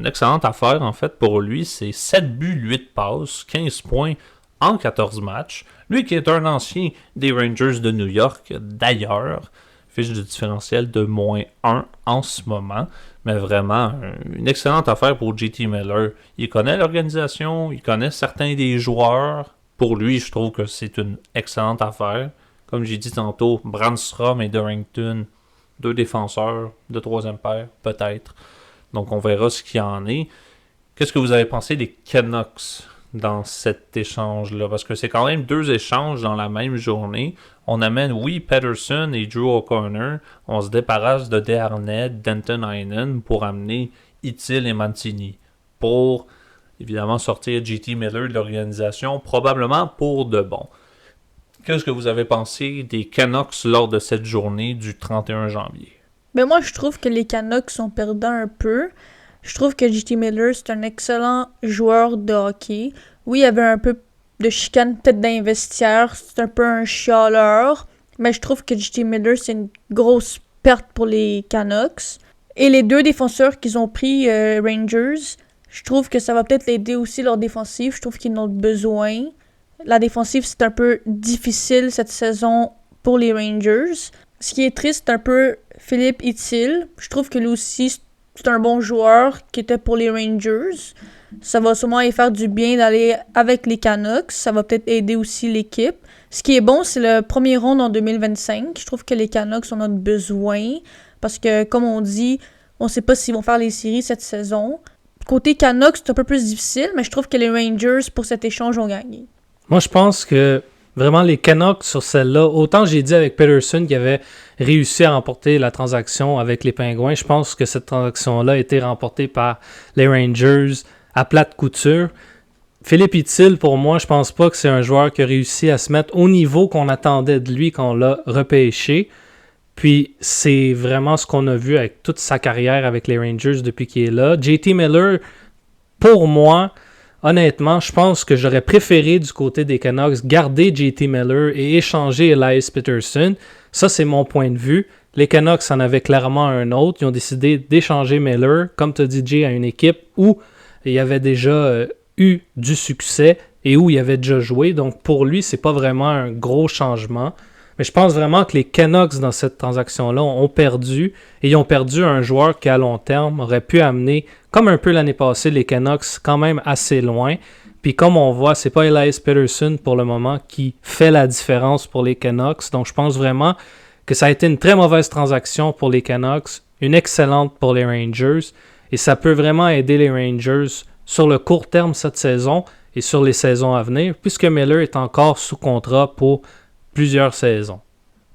excellente affaire, en fait, pour lui. C'est 7 buts, 8 passes, 15 points en 14 matchs. Lui qui est un ancien des Rangers de New York, d'ailleurs, fiche de différentiel de -1 en ce moment. Mais vraiment, une excellente affaire pour JT Miller. Il connaît l'organisation, il connaît certains des joueurs. Pour lui, je trouve que c'est une excellente affaire. Comme j'ai dit tantôt, Brannstrom et Dorrington, deux défenseurs de troisième paire, peut-être. Donc on verra ce qu'il y en est. Qu'est-ce que vous avez pensé des Canucks dans cet échange-là, parce que c'est quand même 2 échanges dans la même journée. On amène, oui, Pettersson et Drew O'Connor. On se débarrasse de Desharnais, Denton Heinen pour amener Itil et Mancini. Pour, évidemment, sortir JT Miller de l'organisation, probablement pour de bon. Qu'est-ce que vous avez pensé des Canucks lors de cette journée du 31 janvier? Ben moi, je trouve que les Canucks sont perdants un peu. Je trouve que JT Miller, c'est un excellent joueur de hockey. Oui, il y avait un peu de chicane peut-être dans les vestiaires. C'est un peu un chialeur. Mais je trouve que JT Miller, c'est une grosse perte pour les Canucks. Et les 2 défenseurs qu'ils ont pris, Rangers, je trouve que ça va peut-être l'aider aussi leur défensive. Je trouve qu'ils en ont besoin. La défensive, c'est un peu difficile cette saison pour les Rangers. Ce qui est triste, c'est un peu Philippe Itil. Je trouve que lui aussi, c'est un bon joueur qui était pour les Rangers. Ça va sûrement y faire du bien d'aller avec les Canucks. Ça va peut-être aider aussi l'équipe. Ce qui est bon, c'est le premier round en 2025. Je trouve que les Canucks en ont besoin. Parce que, comme on dit, on ne sait pas s'ils vont faire les séries cette saison. Côté Canucks, c'est un peu plus difficile, mais je trouve que les Rangers, pour cet échange, ont gagné. Moi, je pense que vraiment les Canucks sur celle-là, autant j'ai dit avec Pettersson qu'il avait réussi à remporter la transaction avec les Pingouins, je pense que cette transaction-là a été remportée par les Rangers à plate couture. Philippe Itil, pour moi, je pense pas que c'est un joueur qui a réussi à se mettre au niveau qu'on attendait de lui quand on l'a repêché. Puis c'est vraiment ce qu'on a vu avec toute sa carrière avec les Rangers depuis qu'il est là. JT Miller, pour moi, honnêtement, je pense que j'aurais préféré du côté des Canucks garder JT Miller et échanger Elias Pettersson. Ça, c'est mon point de vue. Les Canucks en avaient clairement un autre. Ils ont décidé d'échanger Miller, comme tu as dit, Jay, à une équipe où il y avait déjà eu du succès et où il avait déjà joué. Donc pour lui, c'est pas vraiment un gros changement. Mais je pense vraiment que les Canucks, dans cette transaction-là, ont perdu. Et ils ont perdu un joueur qui, à long terme, aurait pu amener, comme un peu l'année passée, les Canucks quand même assez loin. Puis comme on voit, c'est pas Elias Pettersson pour le moment qui fait la différence pour les Canucks. Donc je pense vraiment que ça a été une très mauvaise transaction pour les Canucks, une excellente pour les Rangers. Et ça peut vraiment aider les Rangers sur le court terme cette saison et sur les saisons à venir, puisque Miller est encore sous contrat pour plusieurs saisons.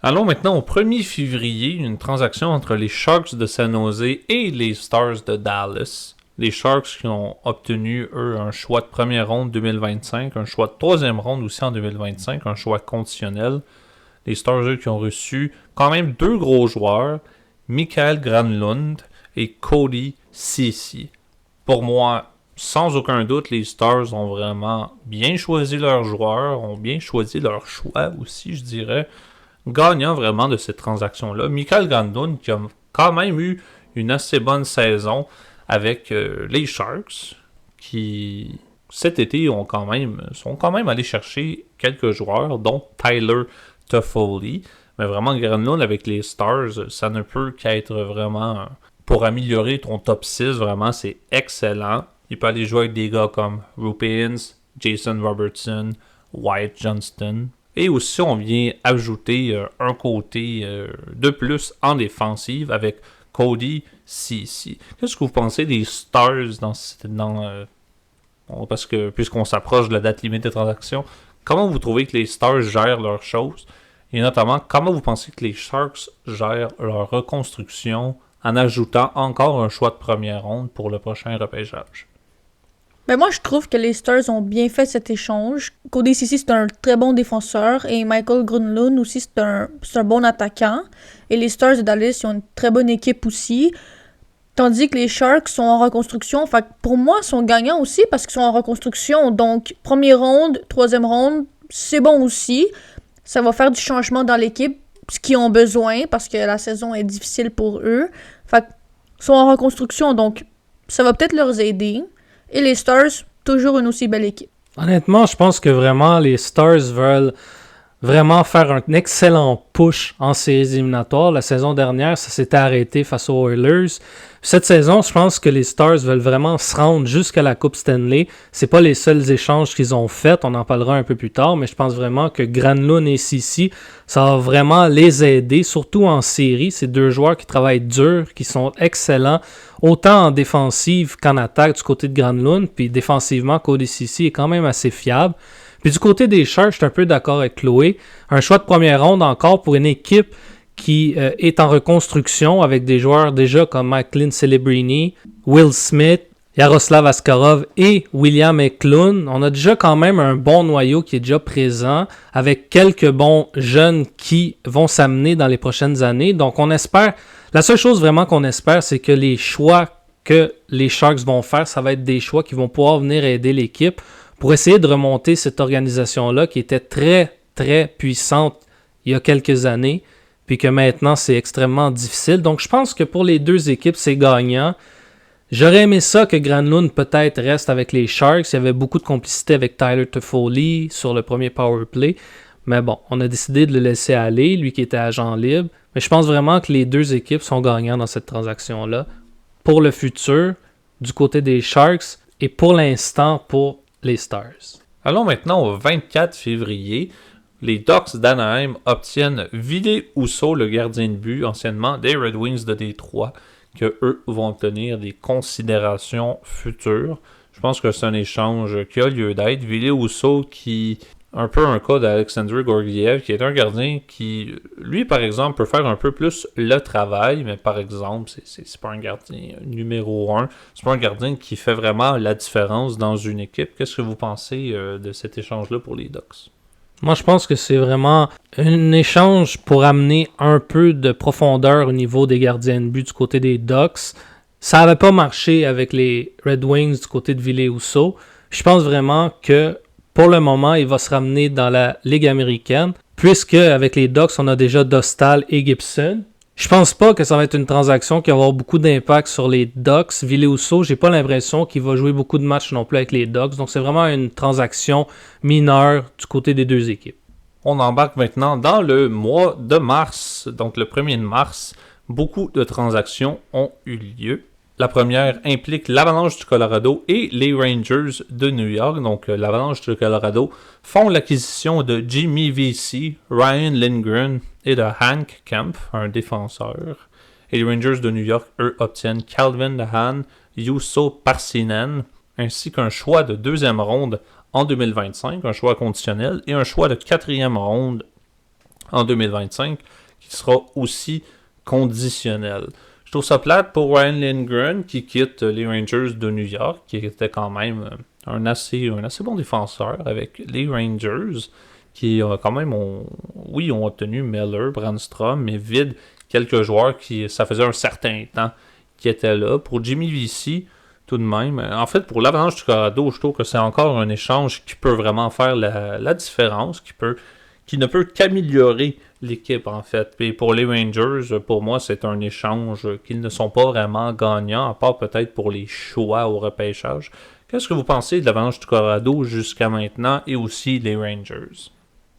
Allons maintenant au 1er février, une transaction entre les Sharks de San Jose et les Stars de Dallas. Les Sharks qui ont obtenu, eux, un choix de première ronde 2025, un choix de troisième ronde aussi en 2025, un choix conditionnel. Les Stars, eux, qui ont reçu quand même 2 gros joueurs, Mikael Granlund et Cody Ceci. Pour moi, sans aucun doute, les Stars ont vraiment bien choisi leurs joueurs, ont bien choisi leur choix aussi, je dirais, gagnant vraiment de cette transaction-là. Mikael Granlund qui a quand même eu une assez bonne saison avec les Sharks, qui cet été sont quand même allés chercher quelques joueurs, dont Tyler Toffoli. Mais vraiment, Granlund avec les Stars, ça ne peut qu'être vraiment, pour améliorer ton top 6, vraiment, c'est excellent. Il peut aller jouer avec des gars comme Rupins, Jason Robertson, Wyatt Johnston. Et aussi, on vient ajouter un côté de plus en défensive avec Cody Ceci. Qu'est-ce que vous pensez des Stars parce que puisqu'on s'approche de la date limite de transaction, comment vous trouvez que les Stars gèrent leurs choses? Et notamment, comment vous pensez que les Sharks gèrent leur reconstruction en ajoutant encore un choix de première ronde pour le prochain repêchage? Ben moi, je trouve que les Stars ont bien fait cet échange. Cody Ceci, c'est un très bon défenseur. Et Michael Granlund aussi, c'est un bon attaquant. Et les Stars de Dallas, ils ont une très bonne équipe aussi. Tandis que les Sharks sont en reconstruction. Fait que pour moi, ils sont gagnants aussi parce qu'ils sont en reconstruction. Donc, première ronde, troisième ronde, c'est bon aussi. Ça va faire du changement dans l'équipe, ce qu'ils ont besoin parce que la saison est difficile pour eux. Fait qu'ils sont en reconstruction, donc ça va peut-être leur aider. Et les Stars, toujours une aussi belle équipe. Honnêtement, je pense que vraiment les Stars veulent vraiment faire un excellent push en séries éliminatoires. La saison dernière, ça s'était arrêté face aux Oilers. Cette saison, je pense que les Stars veulent vraiment se rendre jusqu'à la Coupe Stanley. C'est pas les seuls échanges qu'ils ont faits, on en parlera un peu plus tard, mais je pense vraiment que Granlund et Ceci, ça va vraiment les aider, surtout en série. C'est deux joueurs qui travaillent dur, qui sont excellents, autant en défensive qu'en attaque du côté de Granlund, puis défensivement, Cody Ceci est quand même assez fiable. Puis du côté des Sharks, je suis un peu d'accord avec Chloé. Un choix de première ronde encore pour une équipe qui est en reconstruction avec des joueurs déjà comme Macklin Celebrini, Will Smith, Yaroslav Askarov et William Eklund. On a déjà quand même un bon noyau qui est déjà présent avec quelques bons jeunes qui vont s'amener dans les prochaines années. Donc on espère, la seule chose vraiment qu'on espère, c'est que les choix que les Sharks vont faire, ça va être des choix qui vont pouvoir venir aider l'équipe pour essayer de remonter cette organisation-là qui était très, très puissante il y a quelques années, puis que maintenant, c'est extrêmement difficile. Donc, je pense que pour les deux équipes, c'est gagnant. J'aurais aimé ça que Granlund peut-être reste avec les Sharks. Il y avait beaucoup de complicité avec Tyler Toffoli sur le premier power play. Mais bon, on a décidé de le laisser aller, lui qui était agent libre. Mais je pense vraiment que les deux équipes sont gagnantes dans cette transaction-là. Pour le futur, du côté des Sharks, et pour l'instant, pour les Stars. Allons maintenant au 24 février. Les Ducks d'Anaheim obtiennent Ville Husso, le gardien de but, anciennement des Red Wings de Détroit, que eux vont obtenir des considérations futures. Je pense que c'est un échange qui a lieu d'être. Ville Husso qui... un peu un cas d'Alexandre Georgiev, qui est un gardien qui, lui, par exemple, peut faire un peu plus le travail, mais par exemple, c'est pas un gardien numéro 1. C'est pas un gardien qui fait vraiment la différence dans une équipe. Qu'est-ce que vous pensez de cet échange-là pour les Ducks? Moi, je pense que c'est vraiment un échange pour amener un peu de profondeur au niveau des gardiens de but du côté des Ducks. Ça n'avait pas marché avec les Red Wings du côté de Ville Husso. Je pense vraiment que pour le moment, il va se ramener dans la Ligue américaine, puisque avec les Ducks, on a déjà Dostal et Gibson. Je pense pas que ça va être une transaction qui va avoir beaucoup d'impact sur les Ducks. Ville Husso, j'ai pas l'impression qu'il va jouer beaucoup de matchs non plus avec les Ducks, donc c'est vraiment une transaction mineure du côté des deux équipes. On embarque maintenant dans le mois de mars, donc le 1er de mars. Beaucoup de transactions ont eu lieu. La première implique l'Avalanche du Colorado et les Rangers de New York. Donc, l'Avalanche du Colorado font l'acquisition de Jimmy Vesey, Ryan Lindgren et de Hank Kemp, un défenseur. Et les Rangers de New York, eux, obtiennent Calvin DeHaan, Juuso Parssinen, ainsi qu'un choix de deuxième ronde en 2025, un choix conditionnel, et un choix de quatrième ronde en 2025, qui sera aussi conditionnel. Je trouve ça plate pour Ryan Lindgren qui quitte les Rangers de New York, qui était quand même un assez bon défenseur avec les Rangers, qui quand même ont obtenu Miller, Brandstrom, mais vide quelques joueurs qui, ça faisait un certain temps qui étaient là. Pour Jimmy Vesey, tout de même, en fait pour l'Avalanche du Colorado, je trouve que c'est encore un échange qui peut vraiment faire la différence, qui ne peut qu'améliorer l'équipe, en fait. Et pour les Rangers, pour moi, c'est un échange qu'ils ne sont pas vraiment gagnants, à part peut-être pour les choix au repêchage. Qu'est-ce que vous pensez de l'Avalanche du Colorado jusqu'à maintenant et aussi les Rangers?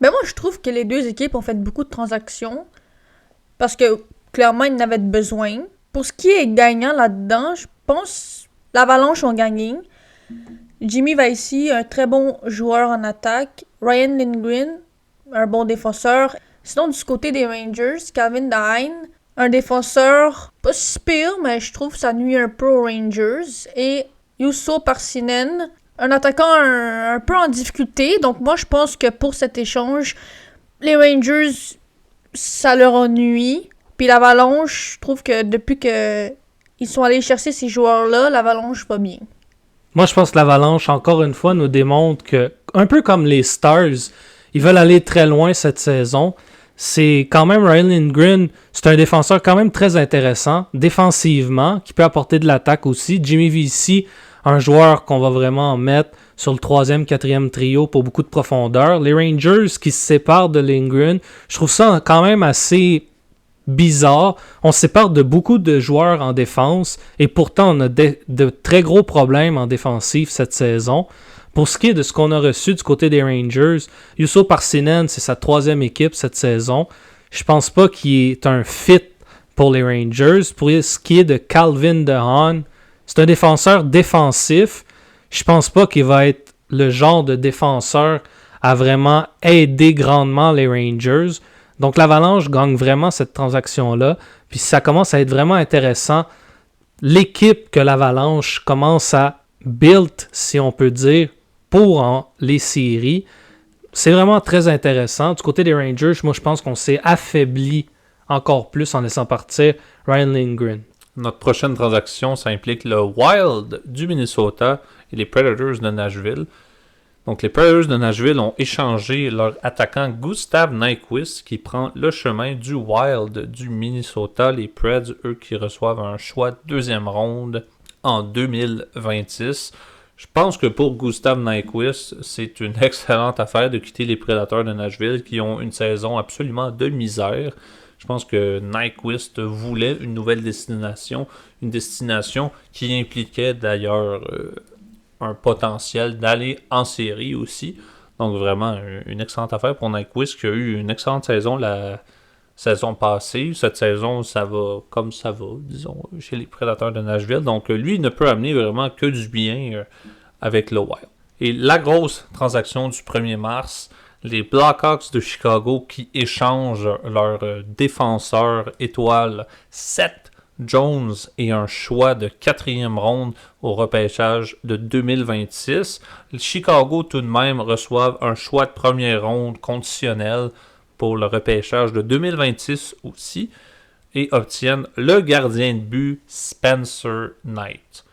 Ben moi, je trouve que les deux équipes ont fait beaucoup de transactions parce que, clairement, ils en avaient besoin. Pour ce qui est gagnant là-dedans, je pense l'Avalanche ont gagné. Jimmy Vesey, un très bon joueur en attaque. Ryan Lindgren, un bon défenseur. Sinon, du côté des Rangers, Calvin DeHaan, un défenseur pas si pire, mais je trouve que ça nuit un peu aux Rangers. Et Juuso Parssinen, un attaquant un peu en difficulté. Donc moi, je pense que pour cet échange, les Rangers, ça leur a nui. Puis l'Avalanche, je trouve que depuis qu'ils sont allés chercher ces joueurs-là, l'Avalanche va bien. Moi, je pense que l'Avalanche, encore une fois, nous démontre que, un peu comme les Stars, ils veulent aller très loin cette saison. C'est quand même Ryan Lindgren, c'est un défenseur quand même très intéressant, défensivement, qui peut apporter de l'attaque aussi. Jimmy Vesey, un joueur qu'on va vraiment mettre sur le 3e, 4e trio pour beaucoup de profondeur. Les Rangers qui se séparent de Lindgren, je trouve ça quand même assez bizarre. On se sépare de beaucoup de joueurs en défense et pourtant on a de très gros problèmes en défensive cette saison. Pour ce qui est de ce qu'on a reçu du côté des Rangers, Juuso Parssinen, c'est sa 3e équipe cette saison. Je pense pas qu'il est un fit pour les Rangers. Pour ce qui est de Calvin DeHaan, c'est un défenseur défensif. Je pense pas qu'il va être le genre de défenseur à vraiment aider grandement les Rangers. Donc l'Avalanche gagne vraiment cette transaction-là. Puis ça commence à être vraiment intéressant. L'équipe que l'Avalanche commence à build, si on peut dire, pour les séries, c'est vraiment très intéressant. Du côté des Rangers, moi je pense qu'on s'est affaibli encore plus en laissant partir Ryan Lindgren. Notre prochaine transaction, ça implique le Wild du Minnesota et les Predators de Nashville. Donc les Predators de Nashville ont échangé leur attaquant Gustav Nyquist qui prend le chemin du Wild du Minnesota. Les Preds, eux, qui reçoivent un choix de 2e ronde en 2026. Je pense que pour Gustav Nyquist, c'est une excellente affaire de quitter les Prédateurs de Nashville qui ont une saison absolument de misère. Je pense que Nyquist voulait une nouvelle destination, une destination qui impliquait d'ailleurs un potentiel d'aller en série aussi. Donc vraiment une excellente affaire pour Nyquist qui a eu une excellente saison la saison passée. Cette saison, ça va comme ça va, disons, chez les Prédateurs de Nashville. Donc lui, il ne peut amener vraiment que du bien avec le Wild. Et la grosse transaction du 1er mars, les Blackhawks de Chicago qui échangent leur défenseur étoile Seth Jones et un choix de 4e ronde au repêchage de 2026. Chicago tout de même reçoivent un choix de 1er ronde conditionnel pour le repêchage de 2026 aussi et obtiennent le gardien de but Spencer Knight.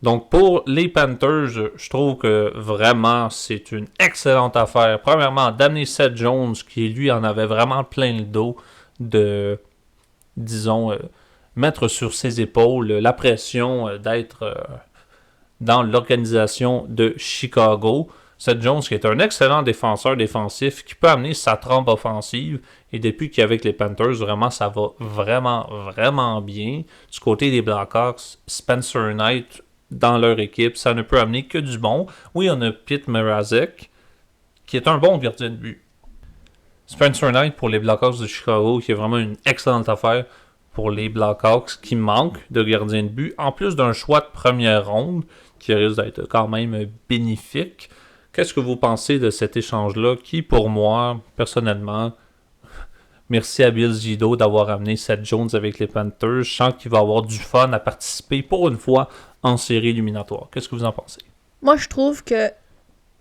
Donc pour les Panthers, je trouve que vraiment c'est une excellente affaire. Premièrement, d'amener Seth Jones qui lui en avait vraiment plein le dos de, disons, mettre sur ses épaules la pression d'être dans l'organisation de Chicago. Seth Jones qui est un excellent défenseur défensif qui peut amener sa trempe offensive et depuis qu'il est avec les Panthers, vraiment ça va vraiment bien. Du côté des Blackhawks, Spencer Knight dans leur équipe, ça ne peut amener que du bon. Oui, on a Pete Mrazek qui est un bon gardien de but. Spencer Knight pour les Blackhawks de Chicago qui est vraiment une excellente affaire pour les Blackhawks qui manquent de gardien de but, en plus d'un choix de 1er ronde qui risque d'être quand même bénéfique. Qu'est-ce que vous pensez de cet échange-là qui, pour moi, personnellement, merci à Bill Zito d'avoir amené Seth Jones avec les Panthers. Je sens qu'il va avoir du fun à participer pour une fois en série éliminatoire. Qu'est-ce que vous en pensez? Moi, je trouve que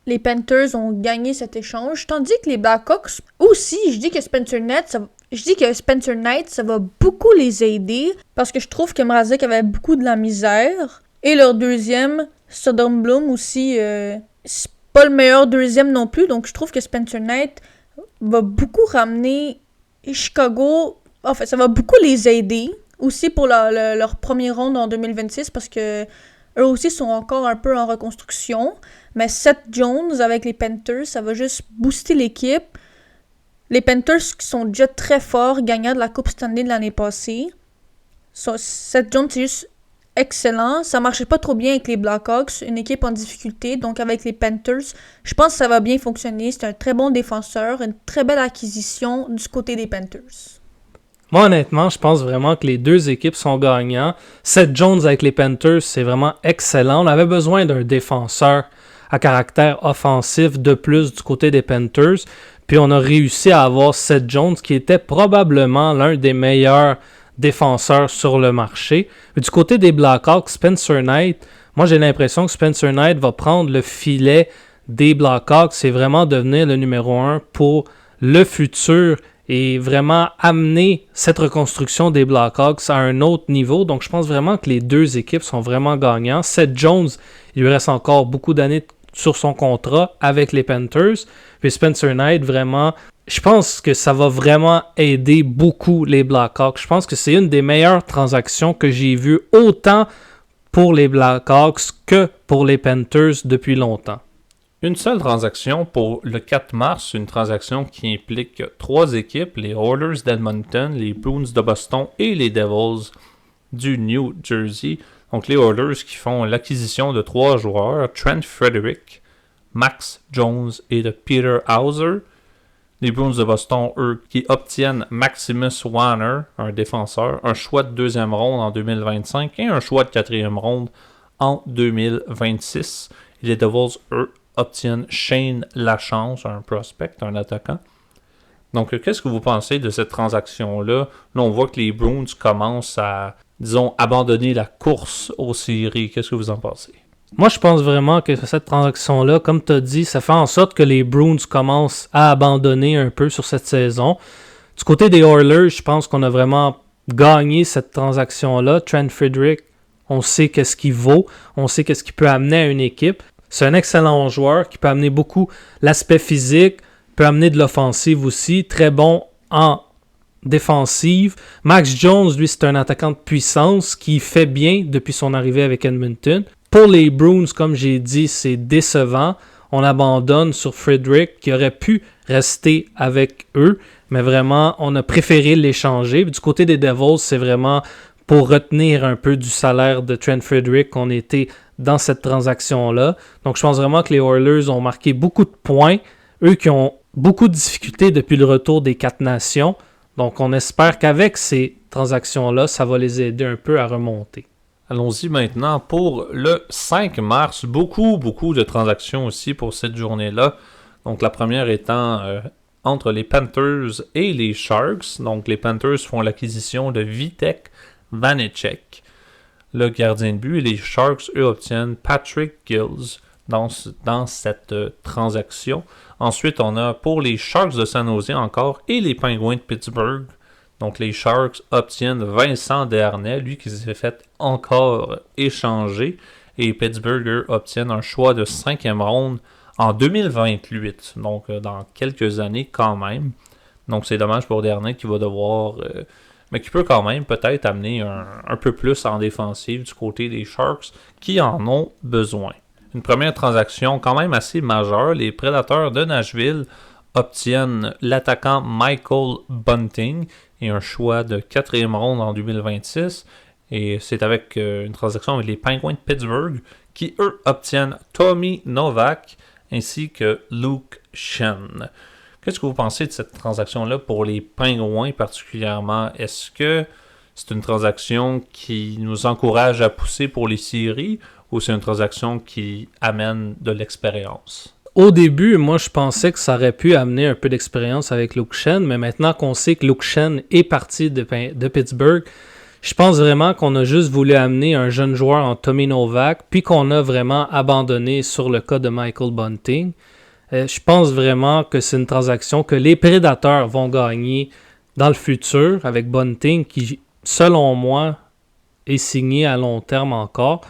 les Panthers ont gagné cet échange, tandis que les Blackhawks aussi, je dis que Spencer Knight, ça va beaucoup les aider, parce que je trouve que Mrazek avait beaucoup de la misère. Et leur deuxième, Soderblom aussi, c'est pas le meilleur deuxième non plus, donc je trouve que Spencer Knight va beaucoup ramener Chicago, en fait, ça va beaucoup les aider, aussi pour leur premier ronde en 2026, parce que eux aussi sont encore un peu en reconstruction. Mais Seth Jones avec les Panthers, ça va juste booster l'équipe. Les Panthers qui sont déjà très forts, gagnants de la Coupe Stanley de l'année passée. Seth Jones, c'est juste excellent. Ça marchait pas trop bien avec les Blackhawks, une équipe en difficulté. Donc avec les Panthers, je pense que ça va bien fonctionner. C'est un très bon défenseur, une très belle acquisition du côté des Panthers. Moi, honnêtement, je pense vraiment que les deux équipes sont gagnants. Seth Jones avec les Panthers, c'est vraiment excellent. On avait besoin d'un défenseur à caractère offensif de plus du côté des Panthers. Puis on a réussi à avoir Seth Jones qui était probablement l'un des meilleurs défenseurs sur le marché. Mais du côté des Blackhawks, Spencer Knight, moi j'ai l'impression que Spencer Knight va prendre le filet des Blackhawks et vraiment devenir le numéro 1 pour le futur et vraiment amener cette reconstruction des Blackhawks à un autre niveau. Donc je pense vraiment que les deux équipes sont vraiment gagnants. Seth Jones, il lui reste encore beaucoup d'années sur son contrat avec les Panthers. Puis Spencer Knight, vraiment, je pense que ça va vraiment aider beaucoup les Blackhawks. Je pense que c'est une des meilleures transactions que j'ai vues autant pour les Blackhawks que pour les Panthers depuis longtemps. Une seule transaction pour le 4 mars, une transaction qui implique 3 équipes, les Oilers d'Edmonton, les Bruins de Boston et les Devils du New Jersey. Donc les Oilers qui font l'acquisition de 3 joueurs, Trent Frederick, Max Jones et de Peter Hauser. Les Bruins de Boston, eux, qui obtiennent Maximus Warner, un défenseur, un choix de 2e ronde en 2025 et un choix de 4e ronde en 2026. Et les Devils, eux, obtiennent Shane Lachance, un prospect, un attaquant. Donc, qu'est-ce que vous pensez de cette transaction-là? Là, on voit que les Bruins commencent à, disons, abandonner la course aux séries. Qu'est-ce que vous en pensez? Moi, je pense vraiment que cette transaction-là, comme tu as dit, ça fait en sorte que les Bruins commencent à abandonner un peu sur cette saison. Du côté des Oilers, je pense qu'on a vraiment gagné cette transaction-là. Trent Frederic, on sait qu'est-ce qu'il vaut, on sait qu'est-ce qu'il peut amener à une équipe. C'est un excellent joueur qui peut amener beaucoup l'aspect physique, peut amener de l'offensive aussi, très bon en défensive. Max Jones, lui, c'est un attaquant de puissance qui fait bien depuis son arrivée avec Edmonton. Pour les Bruins, comme j'ai dit, c'est décevant. On abandonne sur Frederic qui aurait pu rester avec eux, mais vraiment, on a préféré l'échanger. Du côté des Devils, c'est vraiment pour retenir un peu du salaire de Trent Frederic qu'on était dans cette transaction-là. Donc, je pense vraiment que les Oilers ont marqué beaucoup de points. Eux qui ont beaucoup de difficultés depuis le retour des 4 nations. Donc, on espère qu'avec ces transactions-là, ça va les aider un peu à remonter. Allons-y maintenant pour le 5 mars. Beaucoup de transactions aussi pour cette journée-là. Donc la première étant entre les Panthers et les Sharks. Donc les Panthers font l'acquisition de Vitek Vanecek, le gardien de but. Et les Sharks, eux, obtiennent Patrick Gills dans cette transaction. Ensuite, on a pour les Sharks de San Jose encore et les Penguins de Pittsburgh. Donc, les Sharks obtiennent Vincent Desharnais, lui qui s'est fait encore échanger. Et Pittsburgh, eux, obtiennent un choix de 5e ronde en 2028. Donc, dans quelques années quand même. Donc, c'est dommage pour Desharnais qui va devoir... mais qui peut quand même peut-être amener un peu plus en défensive du côté des Sharks qui en ont besoin. Une première transaction quand même assez majeure. Les Prédateurs de Nashville obtiennent l'attaquant Michael Bunting et un choix de 4e ronde en 2026. Et c'est avec une transaction avec les Penguins de Pittsburgh qui, eux, obtiennent Tommy Novak ainsi que Luke Schenn. Qu'est-ce que vous pensez de cette transaction-là pour les Penguins particulièrement? Est-ce que c'est une transaction qui nous encourage à pousser pour les séries ou c'est une transaction qui amène de l'expérience? Au début, moi, je pensais que ça aurait pu amener un peu d'expérience avec Luke Schenn, mais maintenant qu'on sait que Luke Schenn est parti de Pittsburgh, je pense vraiment qu'on a juste voulu amener un jeune joueur en Tommy Novak, puis qu'on a vraiment abandonné sur le cas de Michael Bunting. Je pense vraiment que c'est une transaction que les Prédateurs vont gagner dans le futur avec Bunting, qui, selon moi, est signé à long terme encore.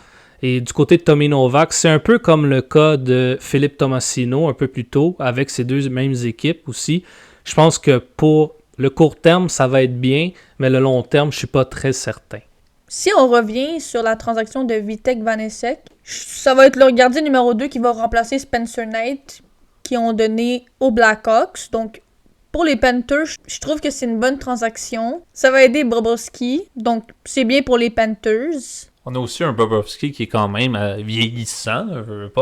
Et du côté de Tommy Novak, c'est un peu comme le cas de Philippe Tomasino un peu plus tôt, avec ces deux mêmes équipes aussi. Je pense que pour le court terme, ça va être bien, mais le long terme, je ne suis pas très certain. Si on revient sur la transaction de Vitek Vanecek, ça va être le gardien numéro 2 qui va remplacer Spencer Knight, qui ont donné aux Blackhawks. Donc, pour les Panthers, je trouve que c'est une bonne transaction. Ça va aider Bobrovsky, donc c'est bien pour les Panthers. On a aussi un Bobrovsky qui est quand même vieillissant,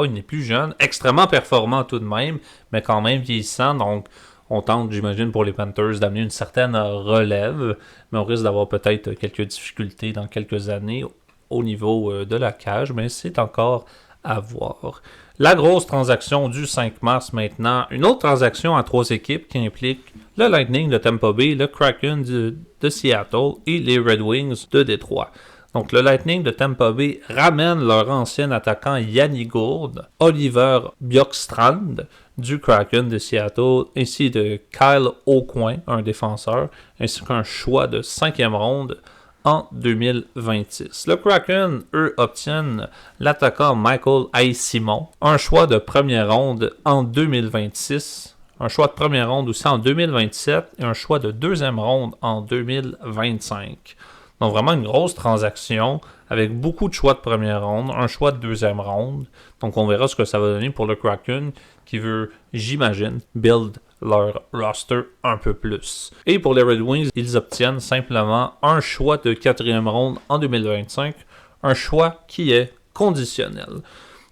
il n'est plus jeune, extrêmement performant tout de même, mais quand même vieillissant, donc on tente, j'imagine, pour les Panthers d'amener une certaine relève, mais on risque d'avoir peut-être quelques difficultés dans quelques années au niveau de la cage, mais c'est encore à voir. La grosse transaction du 5 mars maintenant, une autre transaction à 3 équipes qui implique le Lightning de Tampa Bay, le Kraken de Seattle et les Red Wings de Détroit. Donc, le Lightning de Tampa Bay ramène leur ancien attaquant Yanni Gourde, Oliver Bjorkstrand du Kraken de Seattle, ainsi de Kyle Aucoin, un défenseur, ainsi qu'un choix de 5e ronde en 2026. Le Kraken, eux, obtiennent l'attaquant Michael Aïe-Simon, un choix de 1er ronde en 2026, un choix de 1er ronde aussi en 2027 et un choix de 2e ronde en 2025. Donc vraiment une grosse transaction avec beaucoup de choix de première ronde, un choix de 2e ronde. Donc on verra ce que ça va donner pour le Kraken qui veut, j'imagine, build leur roster un peu plus. Et pour les Red Wings, ils obtiennent simplement un choix de 4e ronde en 2025, un choix qui est conditionnel.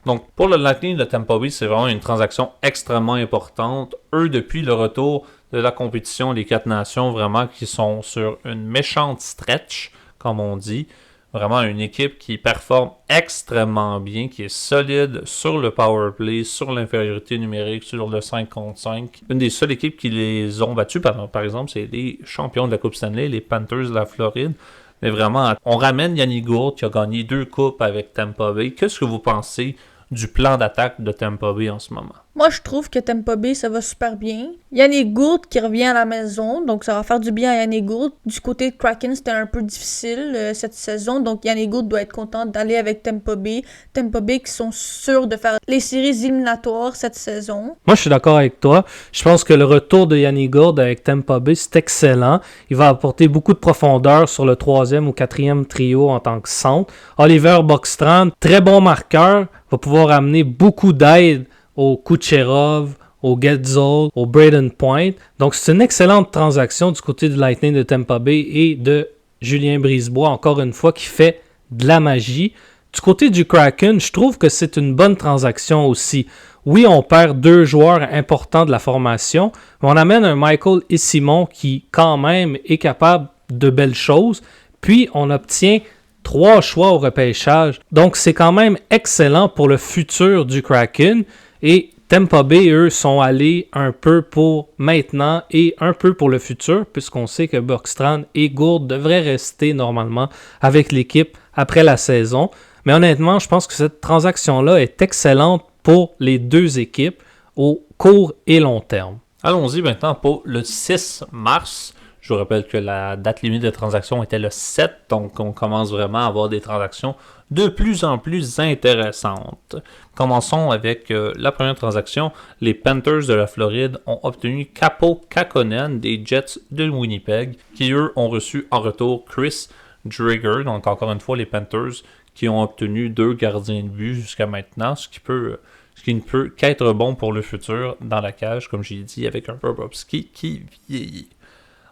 Donc, pour le Lightning de Tampa Bay, c'est vraiment une transaction extrêmement importante. Eux, depuis le retour de la compétition des 4 nations, vraiment, qui sont sur une méchante stretch, comme on dit. Vraiment une équipe qui performe extrêmement bien, qui est solide sur le power play, sur l'infériorité numérique, sur le 5 contre 5. Une des seules équipes qui les ont battus, par exemple, c'est les champions de la Coupe Stanley, les Panthers de la Floride. Mais vraiment, on ramène Yannick Gourde qui a gagné 2 coupes avec Tampa Bay. Qu'est-ce que vous pensez du plan d'attaque de Tampa Bay en ce moment? Moi, je trouve que Tampa Bay, ça va super bien. Yannick Gourde qui revient à la maison, donc ça va faire du bien à Yannick Gourde. Du côté de Kraken, c'était un peu difficile cette saison, donc Yannick Gourde doit être content d'aller avec Tampa Bay. Tampa Bay qui sont sûrs de faire les séries éliminatoires cette saison. Moi, je suis d'accord avec toi. Je pense que le retour de Yannick Gourde avec Tampa Bay, c'est excellent. Il va apporter beaucoup de profondeur sur le 3e ou 4e trio en tant que centre. Oliver Bäckstrand, très bon marqueur, va pouvoir amener beaucoup d'aide au Kucherov, au Getzel, au Braden Point. Donc, c'est une excellente transaction du côté du Lightning de Tampa Bay et de Julien Brisebois, encore une fois, qui fait de la magie. Du côté du Kraken, je trouve que c'est une bonne transaction aussi. Oui, on perd 2 joueurs importants de la formation, mais on amène un Michael Eyssimont qui, quand même, est capable de belles choses. Puis, on obtient 3 choix au repêchage. Donc, c'est quand même excellent pour le futur du Kraken. Et Tampa Bay, eux, sont allés un peu pour maintenant et un peu pour le futur, puisqu'on sait que Bäckstrand et Gourde devraient rester normalement avec l'équipe après la saison. Mais honnêtement, je pense que cette transaction-là est excellente pour les 2 équipes au court et long terme. Allons-y maintenant pour le 6 mars. Je vous rappelle que la date limite de transaction était le 7, donc on commence vraiment à avoir des transactions de plus en plus intéressantes. Commençons avec la première transaction. Les Panthers de la Floride ont obtenu Kaapo Kähkönen des Jets de Winnipeg, qui eux ont reçu en retour Chris Driedger. Donc encore une fois, les Panthers qui ont obtenu 2 gardiens de but jusqu'à maintenant, ce qui ne peut qu'être bon pour le futur dans la cage, comme j'ai dit, avec un Bobrovsky qui vieillit.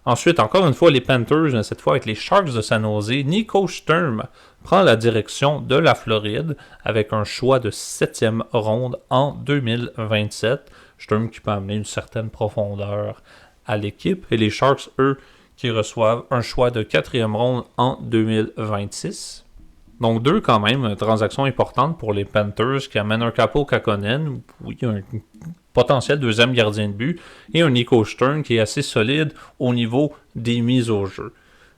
Ensuite, encore une fois, les Panthers, cette fois avec les Sharks de San Jose, Nico Sturm prend la direction de la Floride avec un choix de 7e ronde en 2027. Sturm qui peut amener une certaine profondeur à l'équipe. Et les Sharks, eux, qui reçoivent un choix de 4e ronde en 2026. Donc 2 quand même, transactions importantes pour les Panthers qui amènent un Kaapo Kähkönen, oui, un potentiel 2e gardien de but, et un Nico Sturm qui est assez solide au niveau des mises au jeu.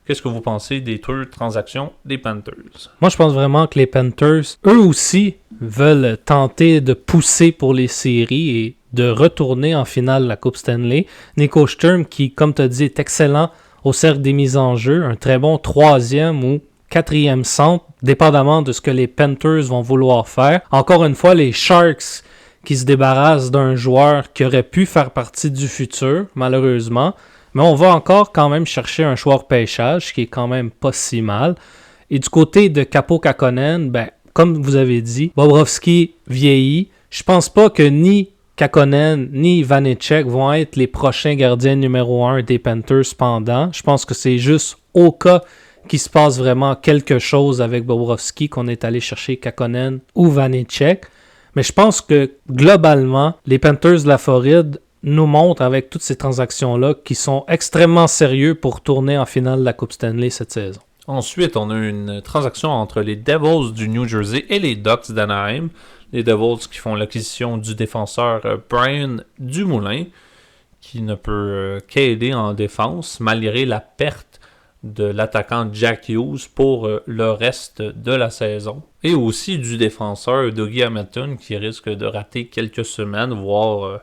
Qu'est-ce que vous pensez des 2 transactions des Panthers? Moi, je pense vraiment que les Panthers, eux aussi, veulent tenter de pousser pour les séries et de retourner en finale la Coupe Stanley. Nico Sturm, qui, comme tu as dit, est excellent au cercle des mises en jeu, un très bon 3e ou 4e centre, dépendamment de ce que les Panthers vont vouloir faire. Encore une fois, les Sharks qui se débarrassent d'un joueur qui aurait pu faire partie du futur, malheureusement. Mais on va encore quand même chercher un choix repêchage, qui est quand même pas si mal. Et du côté de Kaapo Kähkönen, comme vous avez dit, Bobrovsky vieillit. Je pense pas que ni Kähkönen ni Vanecek vont être les prochains gardiens numéro 1 des Panthers cependant. Je pense que c'est juste au cas qu'il se passe vraiment quelque chose avec Bobrovsky qu'on est allé chercher Kähkönen ou Vanecek. Mais je pense que globalement, les Panthers de la Floride nous montrent avec toutes ces transactions-là qu'ils sont extrêmement sérieux pour tourner en finale de la Coupe Stanley cette saison. Ensuite, on a une transaction entre les Devils du New Jersey et les Ducks d'Anaheim. Les Devils qui font l'acquisition du défenseur Brian Dumoulin, qui ne peut qu'aider en défense, malgré la perte de l'attaquant Jack Hughes pour le reste de la saison. Et aussi du défenseur Dougie Hamilton qui risque de rater quelques semaines, voire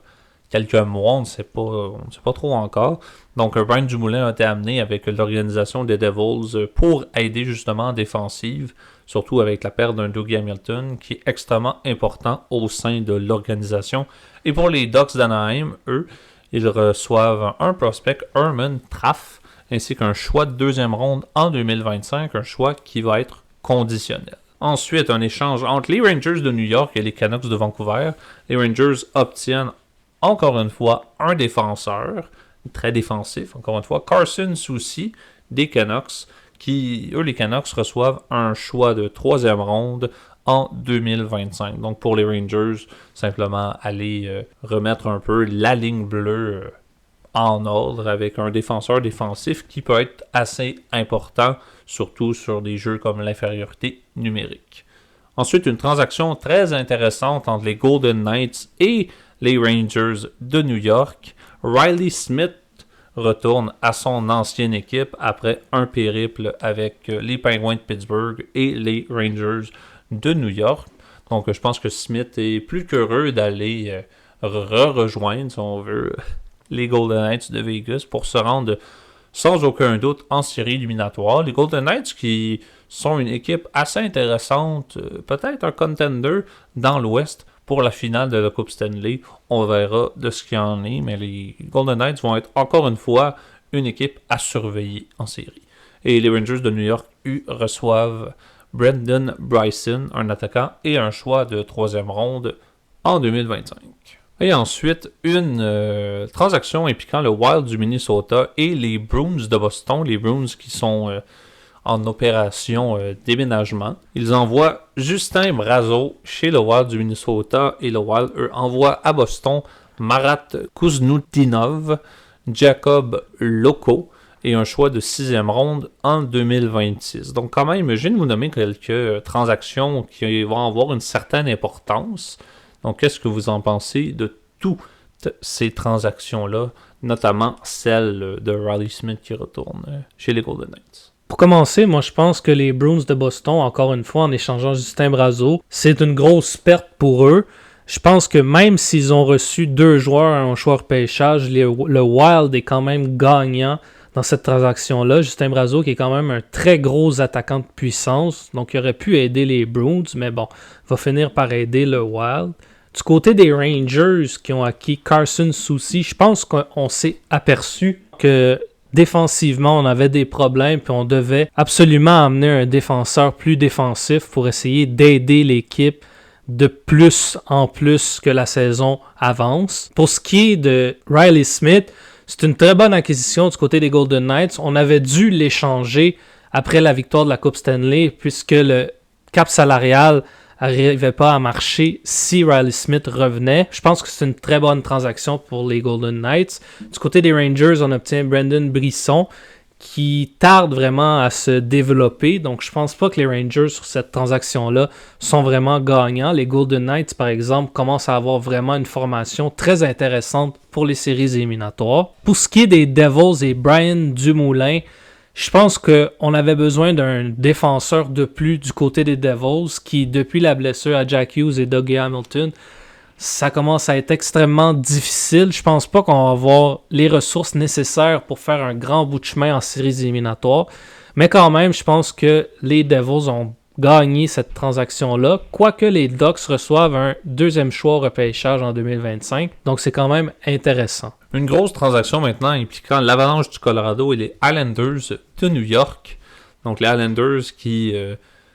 quelques mois, on ne sait pas trop encore. Donc Brian Dumoulin a été amené avec l'organisation des Devils pour aider justement en défensive, surtout avec la perte d'un Dougie Hamilton qui est extrêmement important au sein de l'organisation. Et pour les Ducks d'Anaheim, eux, ils reçoivent un prospect, Herman Traff, ainsi qu'un choix de 2e ronde en 2025, un choix qui va être conditionnel. Ensuite, un échange entre les Rangers de New York et les Canucks de Vancouver. Les Rangers obtiennent encore une fois un défenseur, très défensif, encore une fois, Carson Soucy des Canucks, qui, eux, les Canucks reçoivent un choix de 3e ronde en 2025. Donc pour les Rangers, simplement aller remettre un peu la ligne bleue en ordre avec un défenseur défensif qui peut être assez important, surtout sur des jeux comme l'infériorité numérique. Ensuite, une transaction très intéressante entre les Golden Knights et les Rangers de New York. Riley Smith retourne à son ancienne équipe après un périple avec les Penguins de Pittsburgh et les Rangers de New York. Donc, je pense que Smith est plus qu'heureux d'aller rejoindre, si on veut, les Golden Knights de Vegas pour se rendre sans aucun doute en série éliminatoire. Les Golden Knights qui sont une équipe assez intéressante, peut-être un contender dans l'Ouest pour la finale de la Coupe Stanley. On verra de ce qu'il y en est, mais les Golden Knights vont être encore une fois une équipe à surveiller en série. Et les Rangers de New York reçoivent Brendan Bryson, un attaquant et un choix de 3e ronde en 2025. Et ensuite, une transaction impliquant le Wild du Minnesota et les Bruins de Boston. Les Bruins qui sont en opération déménagement. Ils envoient Justin Brazeau chez le Wild du Minnesota et le Wild, eux, envoie à Boston Marat Kuznutinov, Jacob Loko et un choix de 6e ronde en 2026. Donc quand même, je viens de vous nommer quelques transactions qui vont avoir une certaine importance. Donc, qu'est-ce que vous en pensez de toutes ces transactions-là, notamment celle de Riley Smith qui retourne chez les Golden Knights? Pour commencer, moi je pense que les Bruins de Boston, encore une fois, en échangeant Justin Brazeau, c'est une grosse perte pour eux. Je pense que même s'ils ont reçu 2 joueurs en choix repêchage, le Wild est quand même gagnant dans cette transaction-là. Justin Brazeau qui est quand même un très gros attaquant de puissance, donc il aurait pu aider les Bruins, mais bon, va finir par aider le Wild. Du côté des Rangers qui ont acquis Carson Soucy, je pense qu'on s'est aperçu que défensivement, on avait des problèmes puis on devait absolument amener un défenseur plus défensif pour essayer d'aider l'équipe de plus en plus que la saison avance. Pour ce qui est de Riley Smith, c'est une très bonne acquisition du côté des Golden Knights. On avait dû l'échanger après la victoire de la Coupe Stanley puisque le cap salarial n'arrivait pas à marcher si Riley Smith revenait. Je pense que c'est une très bonne transaction pour les Golden Knights. Du côté des Rangers, on obtient Brendan Brisson qui tarde vraiment à se développer. Donc, je pense pas que les Rangers sur cette transaction-là sont vraiment gagnants. Les Golden Knights, par exemple, commencent à avoir vraiment une formation très intéressante pour les séries éliminatoires. Pour ce qui est des Devils et Brian Dumoulin, je pense qu'on avait besoin d'un défenseur de plus du côté des Devils qui, depuis la blessure à Jack Hughes et Dougie Hamilton, ça commence à être extrêmement difficile. Je pense pas qu'on va avoir les ressources nécessaires pour faire un grand bout de chemin en séries éliminatoires. Mais quand même, je pense que les Devils ont gagné cette transaction-là, quoique les Ducks reçoivent un 2e choix au repêchage en 2025. Donc c'est quand même intéressant. Une grosse transaction maintenant impliquant l'Avalanche du Colorado et les Islanders de New York. Donc les Islanders qui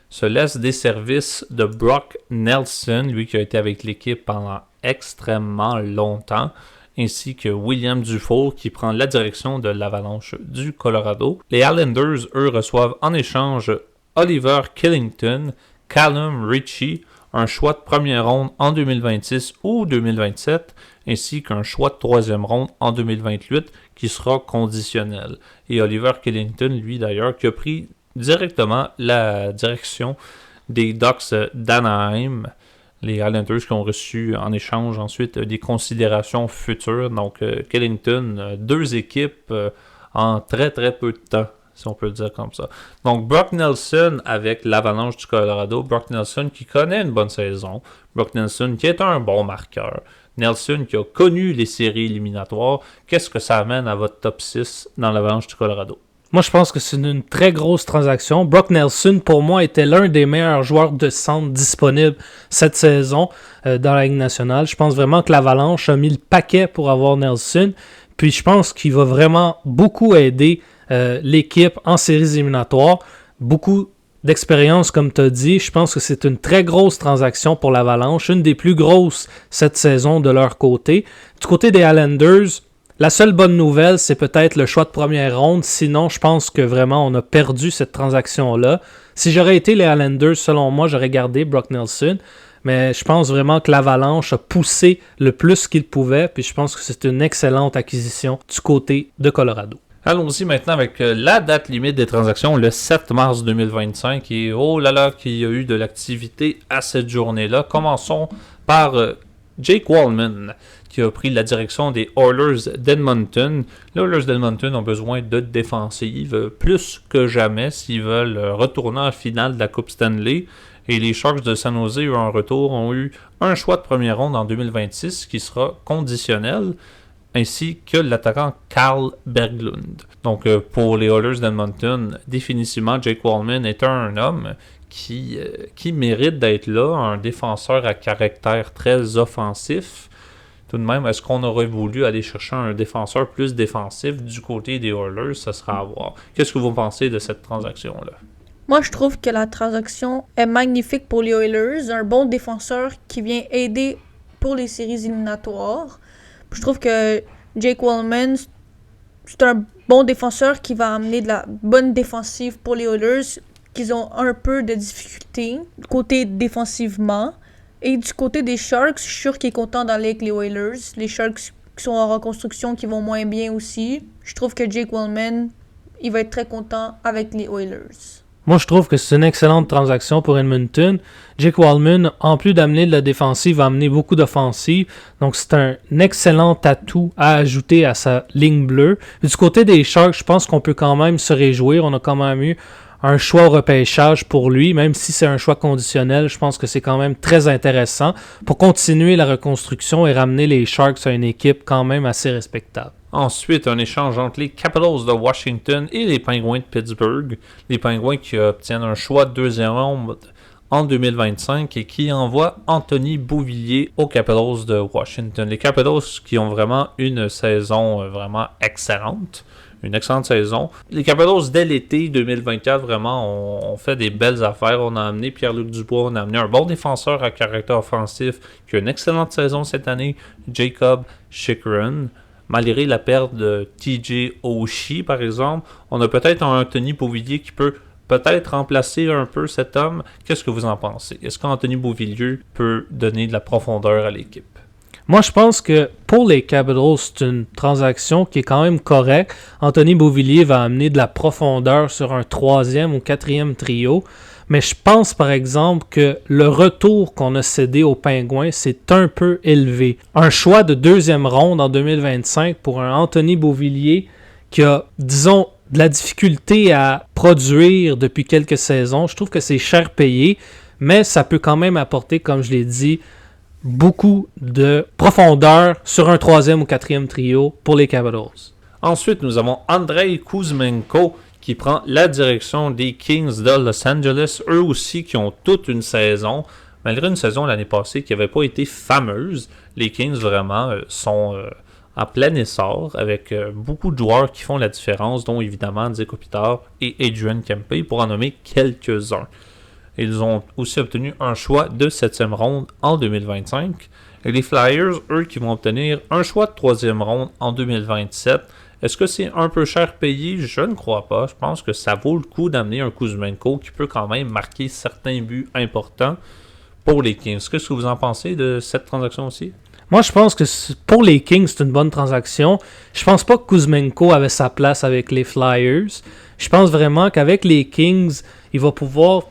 se laissent des services de Brock Nelson, lui qui a été avec l'équipe pendant extrêmement longtemps, ainsi que William Dufour qui prend la direction de l'Avalanche du Colorado. Les Islanders, eux, reçoivent en échange Oliver Killington, Callum Ritchie, un choix de 1er ronde en 2026 ou 2027, ainsi qu'un choix de 3e ronde en 2028 qui sera conditionnel. Et Oliver Killington, lui d'ailleurs, qui a pris directement la direction des Ducks d'Anaheim, les Islanders qui ont reçu en échange ensuite des considérations futures. Donc Killington, 2 équipes en très très peu de temps, si on peut le dire comme ça. Donc Brock Nelson avec l'Avalanche du Colorado, Brock Nelson qui connaît une bonne saison, Brock Nelson qui est un bon marqueur, Nelson qui a connu les séries éliminatoires. Qu'est-ce que ça amène à votre top 6 dans l'Avalanche du Colorado? Moi, je pense que c'est une très grosse transaction. Brock Nelson, pour moi, était l'un des meilleurs joueurs de centre disponibles cette saison dans la Ligue nationale. Je pense vraiment que l'Avalanche a mis le paquet pour avoir Nelson. Puis je pense qu'il va vraiment beaucoup aider l'équipe en séries éliminatoires. Beaucoup d'expérience, comme tu as dit. Je pense que c'est une très grosse transaction pour l'Avalanche. Une des plus grosses cette saison de leur côté. Du côté des Islanders, La seule bonne nouvelle, c'est peut-être le choix de première ronde. Sinon, je pense que vraiment, on a perdu cette transaction-là. Si j'aurais été les Islanders, selon moi, j'aurais gardé Brock Nelson. Mais je pense vraiment que l'Avalanche a poussé le plus qu'il pouvait. Puis je pense que c'est une excellente acquisition du côté de Colorado. Allons-y maintenant avec la date limite des transactions, le 7 mars 2025. Et oh là là, qu'il y a eu de l'activité à cette journée-là. Commençons par Jake Walman, qui a pris la direction des Oilers d'Edmonton. Les Oilers d'Edmonton ont besoin de défensive plus que jamais s'ils veulent retourner en finale de la Coupe Stanley. Et les Sharks de San Jose, en retour, ont eu un choix de première ronde en 2026 qui sera conditionnel, ainsi que l'attaquant Carl Berglund. Donc pour les Oilers d'Edmonton, définitivement, Jake Walman est un homme qui mérite d'être là, un défenseur à caractère très offensif. Tout de même, est-ce qu'on aurait voulu aller chercher un défenseur plus défensif du côté des Oilers? Ça sera à voir. Qu'est-ce que vous pensez de cette transaction-là? Moi, je trouve que la transaction est magnifique pour les Oilers. Un bon défenseur qui vient aider pour les séries éliminatoires. Je trouve que Jake Walman, c'est un bon défenseur qui va amener de la bonne défensive pour les Oilers, qu'ils ont un peu de difficulté côté défensivement. Et du côté des Sharks, je suis sûr qu'il est content d'aller avec les Oilers. Les Sharks qui sont en reconstruction, qui vont moins bien aussi. Je trouve que Jake Walman, il va être très content avec les Oilers. Moi, je trouve que c'est une excellente transaction pour Edmonton. Jake Walman, en plus d'amener de la défensive, va amener beaucoup d'offensive. Donc, c'est un excellent atout à ajouter à sa ligne bleue. Et du côté des Sharks, je pense qu'on peut quand même se réjouir. On a quand même eu un choix au repêchage pour lui, même si c'est un choix conditionnel. Je pense que c'est quand même très intéressant pour continuer la reconstruction et ramener les Sharks à une équipe quand même assez respectable. Ensuite, un échange entre les Capitals de Washington et les Penguins de Pittsburgh. Les Penguins qui obtiennent un choix de deuxième ronde en 2025 et qui envoient Anthony Beauvillier aux Capitals de Washington. Les Capitals qui ont vraiment une saison vraiment excellente. Une excellente saison. Les Capitals, dès l'été 2024, vraiment, ont fait des belles affaires. On a amené Pierre-Luc Dubois, on a amené un bon défenseur à caractère offensif qui a une excellente saison cette année, Jacob Chychrun. Malgré la perte de TJ Oshie, par exemple, on a peut-être un Anthony Beauvillier qui peut peut-être remplacer un peu cet homme. Qu'est-ce que vous en pensez? Est-ce qu'Anthony Beauvillier peut donner de la profondeur à l'équipe? Moi, je pense que pour les Capitals, c'est une transaction qui est quand même correcte. Anthony Beauvillier va amener de la profondeur sur un troisième ou quatrième trio. Mais je pense, par exemple, que le retour qu'on a cédé aux Pingouins, c'est un peu élevé. Un choix de deuxième ronde en 2025 pour un Anthony Beauvillier qui a, disons, de la difficulté à produire depuis quelques saisons. Je trouve que c'est cher payé, mais ça peut quand même apporter, comme je l'ai dit, beaucoup de profondeur sur un troisième ou quatrième trio pour les Capitals. Ensuite, nous avons Andrei Kuzmenko qui prend la direction des Kings de Los Angeles, eux aussi qui ont toute une saison, malgré une saison l'année passée qui n'avait pas été fameuse. Les Kings vraiment sont en plein essor avec beaucoup de joueurs qui font la différence, dont évidemment Dick Kopitar et Adrian Kempe, pour en nommer quelques-uns. Ils ont aussi obtenu un choix de 7e ronde en 2025. Et les Flyers, eux, qui vont obtenir un choix de 3e ronde en 2027. Est-ce que c'est un peu cher payé? Je ne crois pas. Je pense que ça vaut le coup d'amener un Kuzmenko qui peut quand même marquer certains buts importants pour les Kings. Qu'est-ce que vous en pensez de cette transaction aussi? Moi, je pense que pour les Kings, c'est une bonne transaction. Je pense pas que Kuzmenko avait sa place avec les Flyers. Je pense vraiment qu'avec les Kings, il va pouvoir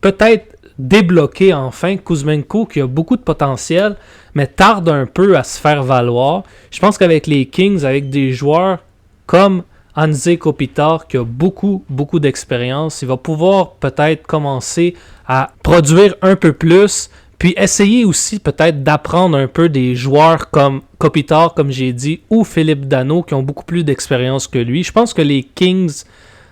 peut-être débloquer enfin Kuzmenko qui a beaucoup de potentiel, mais tarde un peu à se faire valoir. Je pense qu'avec les Kings, avec des joueurs comme Anze Kopitar qui a beaucoup d'expérience, il va pouvoir peut-être commencer à produire un peu plus, puis essayer aussi peut-être d'apprendre un peu des joueurs comme Kopitar, comme j'ai dit, ou Philippe Danault qui ont beaucoup plus d'expérience que lui. Je pense que les Kings,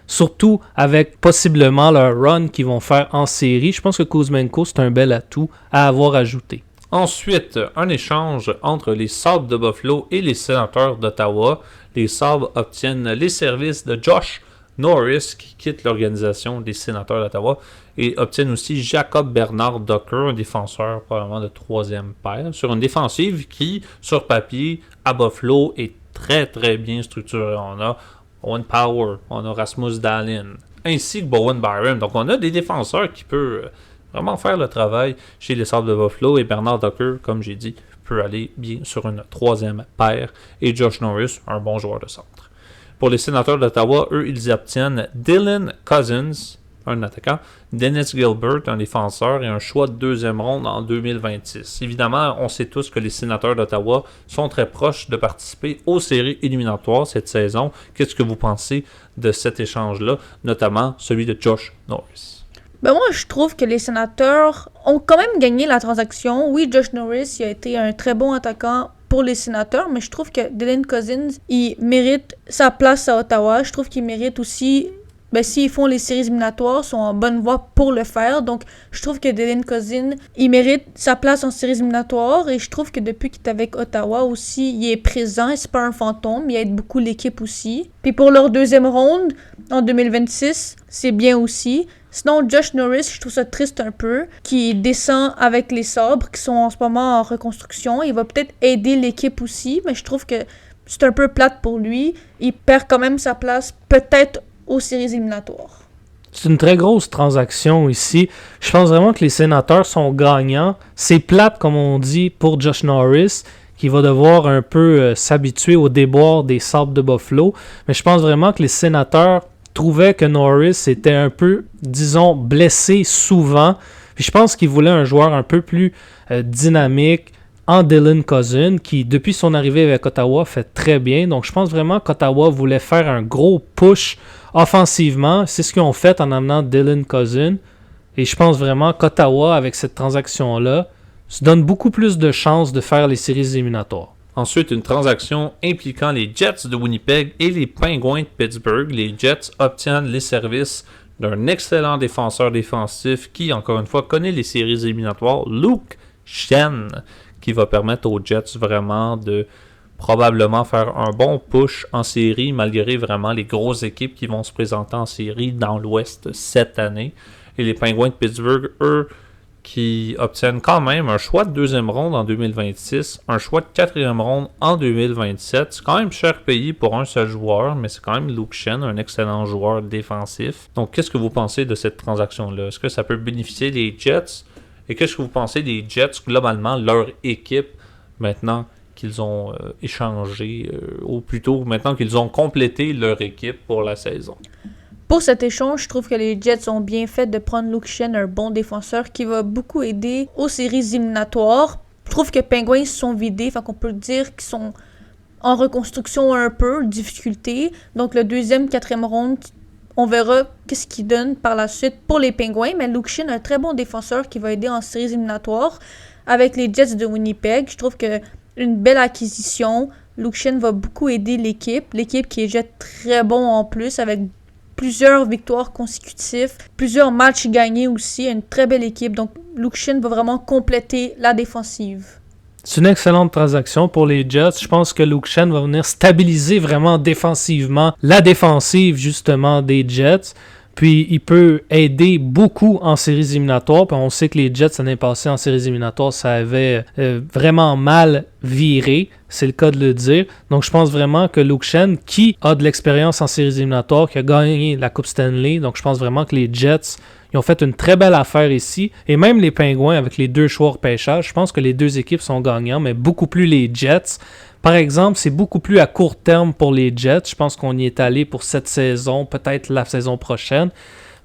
surtout avec possiblement leur run qu'ils vont faire en série, je pense que Kuzmenko, c'est un bel atout à avoir ajouté. Ensuite, un échange entre les Sabres de Buffalo et les Sénateurs d'Ottawa. Les Sabres obtiennent les services de Josh Norris, qui quitte l'organisation des Sénateurs d'Ottawa, et obtiennent aussi Jacob Bernard Docker, un défenseur probablement de troisième paire, sur une défensive qui, sur papier, à Buffalo, est très très bien structuré. On a Owen Power, on a Rasmus Dahlin, ainsi que Bowen Byram. Donc on a des défenseurs qui peuvent vraiment faire le travail chez les Sabres de Buffalo, et Bernard Docker, comme j'ai dit, peut aller bien sur une troisième paire, et Josh Norris, un bon joueur de centre. Pour les Sénateurs d'Ottawa, eux, ils obtiennent Dylan Cousins, un attaquant, Dennis Gilbert, un défenseur, et un choix de deuxième ronde en 2026. Évidemment, on sait tous que les Sénateurs d'Ottawa sont très proches de participer aux séries éliminatoires cette saison. Qu'est-ce que vous pensez de cet échange-là, notamment celui de Josh Norris? Ben moi, je trouve que les Sénateurs ont quand même gagné la transaction. Oui, Josh Norris il a été un très bon attaquant pour les Sénateurs, mais je trouve que Dylan Cousins, il mérite sa place à Ottawa. Je trouve qu'il mérite aussi... s'ils font les séries éliminatoires, sont en bonne voie pour le faire. Donc, je trouve que Dylan Cousins, il mérite sa place en séries éliminatoires. Et je trouve que depuis qu'il est avec Ottawa aussi, il est présent. Et c'est pas un fantôme. Il aide beaucoup l'équipe aussi. Puis pour leur deuxième ronde, en 2026, c'est bien aussi. Sinon, Josh Norris, je trouve ça triste un peu, qui descend avec les Sabres, qui sont en ce moment en reconstruction. Il va peut-être aider l'équipe aussi, mais je trouve que c'est un peu plate pour lui. Il perd quand même sa place, peut-être aux séries éliminatoires. C'est une très grosse transaction ici. Je pense vraiment que les Sénateurs sont gagnants. C'est plate, comme on dit, pour Josh Norris, qui va devoir un peu s'habituer au déboire des Sabres de Buffalo. Mais je pense vraiment que les Sénateurs trouvaient que Norris était un peu, disons, blessé souvent. Puis je pense qu'ils voulaient un joueur un peu plus dynamique en Dylan Cousins, qui, depuis son arrivée avec Ottawa, fait très bien. Donc je pense vraiment qu'Ottawa voulait faire un gros push offensivement. C'est ce qu'ils ont fait en amenant Dylan Cousins. Et je pense vraiment qu'Ottawa, avec cette transaction-là, se donne beaucoup plus de chances de faire les séries éliminatoires. Ensuite, une transaction impliquant les Jets de Winnipeg et les Penguins de Pittsburgh. Les Jets obtiennent les services d'un excellent défenseur défensif qui, encore une fois, connaît les séries éliminatoires, Luke Schenn, qui va permettre aux Jets vraiment de probablement faire un bon push en série, malgré vraiment les grosses équipes qui vont se présenter en série dans l'Ouest cette année. Et les Penguins de Pittsburgh, eux, qui obtiennent quand même un choix de deuxième ronde en 2026, un choix de quatrième ronde en 2027. C'est quand même cher payé pour un seul joueur, mais c'est quand même Luke Schenn, un excellent joueur défensif. Donc, qu'est-ce que vous pensez de cette transaction-là? Est-ce que ça peut bénéficier des Jets? Et qu'est-ce que vous pensez des Jets, globalement, leur équipe, maintenant qu'ils ont échangé, ou plutôt maintenant qu'ils ont complété leur équipe pour la saison? Pour cet échange, je trouve que les Jets ont bien fait de prendre Luke Schenn, un bon défenseur qui va beaucoup aider aux séries éliminatoires. Je trouve que Penguins se sont vidés, fait qu'on peut dire qu'ils sont en reconstruction un peu, difficulté. Donc le deuxième, quatrième ronde, on verra qu'est-ce qu'ils donnent par la suite pour les Penguins. Mais Luke Schenn, un très bon défenseur qui va aider en séries éliminatoires avec les Jets de Winnipeg. Je trouve que une belle acquisition. Luke Schenn va beaucoup aider l'équipe. L'équipe qui est déjà très bon en plus avec plusieurs victoires consécutives, plusieurs matchs gagnés aussi, une très belle équipe. Donc, Luke Schenn va vraiment compléter la défensive. C'est une excellente transaction pour les Jets. Je pense que Luke Schenn va venir stabiliser vraiment défensivement la défensive justement des Jets. Puis il peut aider beaucoup en séries éliminatoires. Puis on sait que les Jets, l'année passée, en séries éliminatoires, ça avait vraiment mal viré. C'est le cas de le dire. Donc je pense vraiment que Luke Schenn, qui a de l'expérience en séries éliminatoires, qui a gagné la Coupe Stanley, donc je pense vraiment que les Jets, ils ont fait une très belle affaire ici. Et même les Penguins, avec les deux choix repêchage, je pense que les deux équipes sont gagnantes, mais beaucoup plus les Jets. Par exemple, c'est beaucoup plus à court terme pour les Jets. Je pense qu'on y est allé pour cette saison, peut-être la saison prochaine.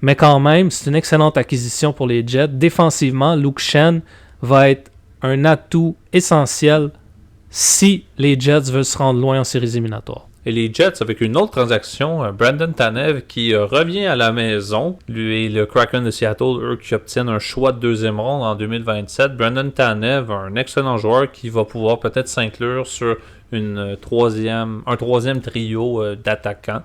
Mais quand même, c'est une excellente acquisition pour les Jets. Défensivement, Luke Schenn va être un atout essentiel si les Jets veulent se rendre loin en séries éliminatoires. Et les Jets, avec une autre transaction, Brandon Tanev qui revient à la maison. Lui et le Kraken de Seattle, eux, qui obtiennent un choix de deuxième ronde en 2027. Brandon Tanev, un excellent joueur qui va pouvoir peut-être s'inclure sur un troisième trio d'attaquants.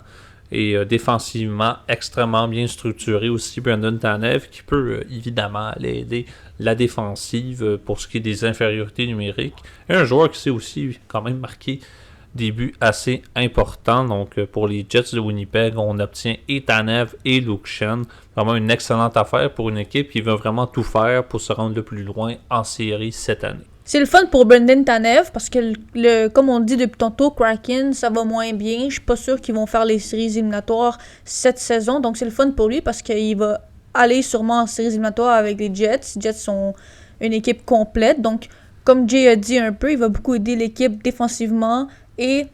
Et défensivement, extrêmement bien structuré aussi, Brandon Tanev, qui peut évidemment aller aider la défensive pour ce qui est des infériorités numériques. Et un joueur qui s'est aussi quand même marqué des buts assez importants. Donc pour les Jets de Winnipeg, on obtient et Tanev et Luke Schenn. Vraiment une excellente affaire pour une équipe qui veut vraiment tout faire pour se rendre le plus loin en série cette année. C'est le fun pour Brendan Tanev parce que, comme on dit depuis tantôt, Kraken, ça va moins bien. Je suis pas sûr qu'ils vont faire les séries éliminatoires cette saison. Donc, c'est le fun pour lui parce qu'il va aller sûrement en séries éliminatoires avec les Jets. Les Jets sont une équipe complète. Donc, comme Jay a dit un peu, il va beaucoup aider l'équipe défensivement et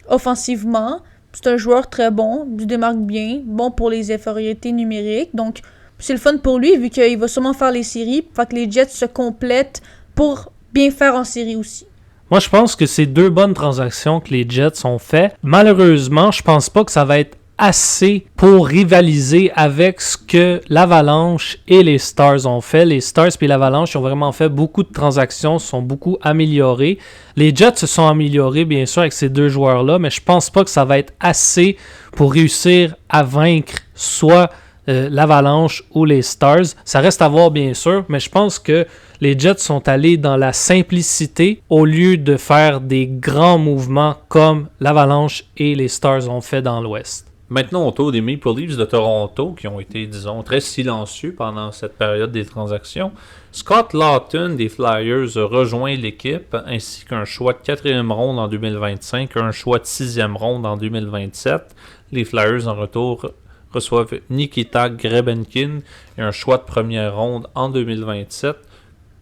offensivement. C'est un joueur très bon, il se démarque bien, bon pour les infériorités numériques. Donc, c'est le fun pour lui vu qu'il va sûrement faire les séries. Fait que les Jets se complètent pour bien faire en série aussi. Moi, je pense que c'est 2 bonnes transactions que les Jets ont fait. Malheureusement, je pense pas que ça va être assez pour rivaliser avec ce que l'Avalanche et les Stars ont fait. Les Stars et l'Avalanche ont vraiment fait beaucoup de transactions, se sont beaucoup améliorés. Les Jets se sont améliorés, bien sûr, avec ces 2 joueurs-là, mais je pense pas que ça va être assez pour réussir à vaincre soit l'Avalanche ou les Stars. Ça reste à voir, bien sûr, mais je pense que les Jets sont allés dans la simplicité au lieu de faire des grands mouvements comme l'Avalanche et les Stars ont fait dans l'Ouest. Maintenant, au tour des Maple Leafs de Toronto, qui ont été, disons, très silencieux pendant cette période des transactions. Scott Laughton des Flyers a rejoint l'équipe, ainsi qu'un choix de 4e ronde en 2025, un choix de 6e ronde en 2027. Les Flyers, en retour, reçoivent Nikita Grebenkin et un choix de 1re ronde en 2027.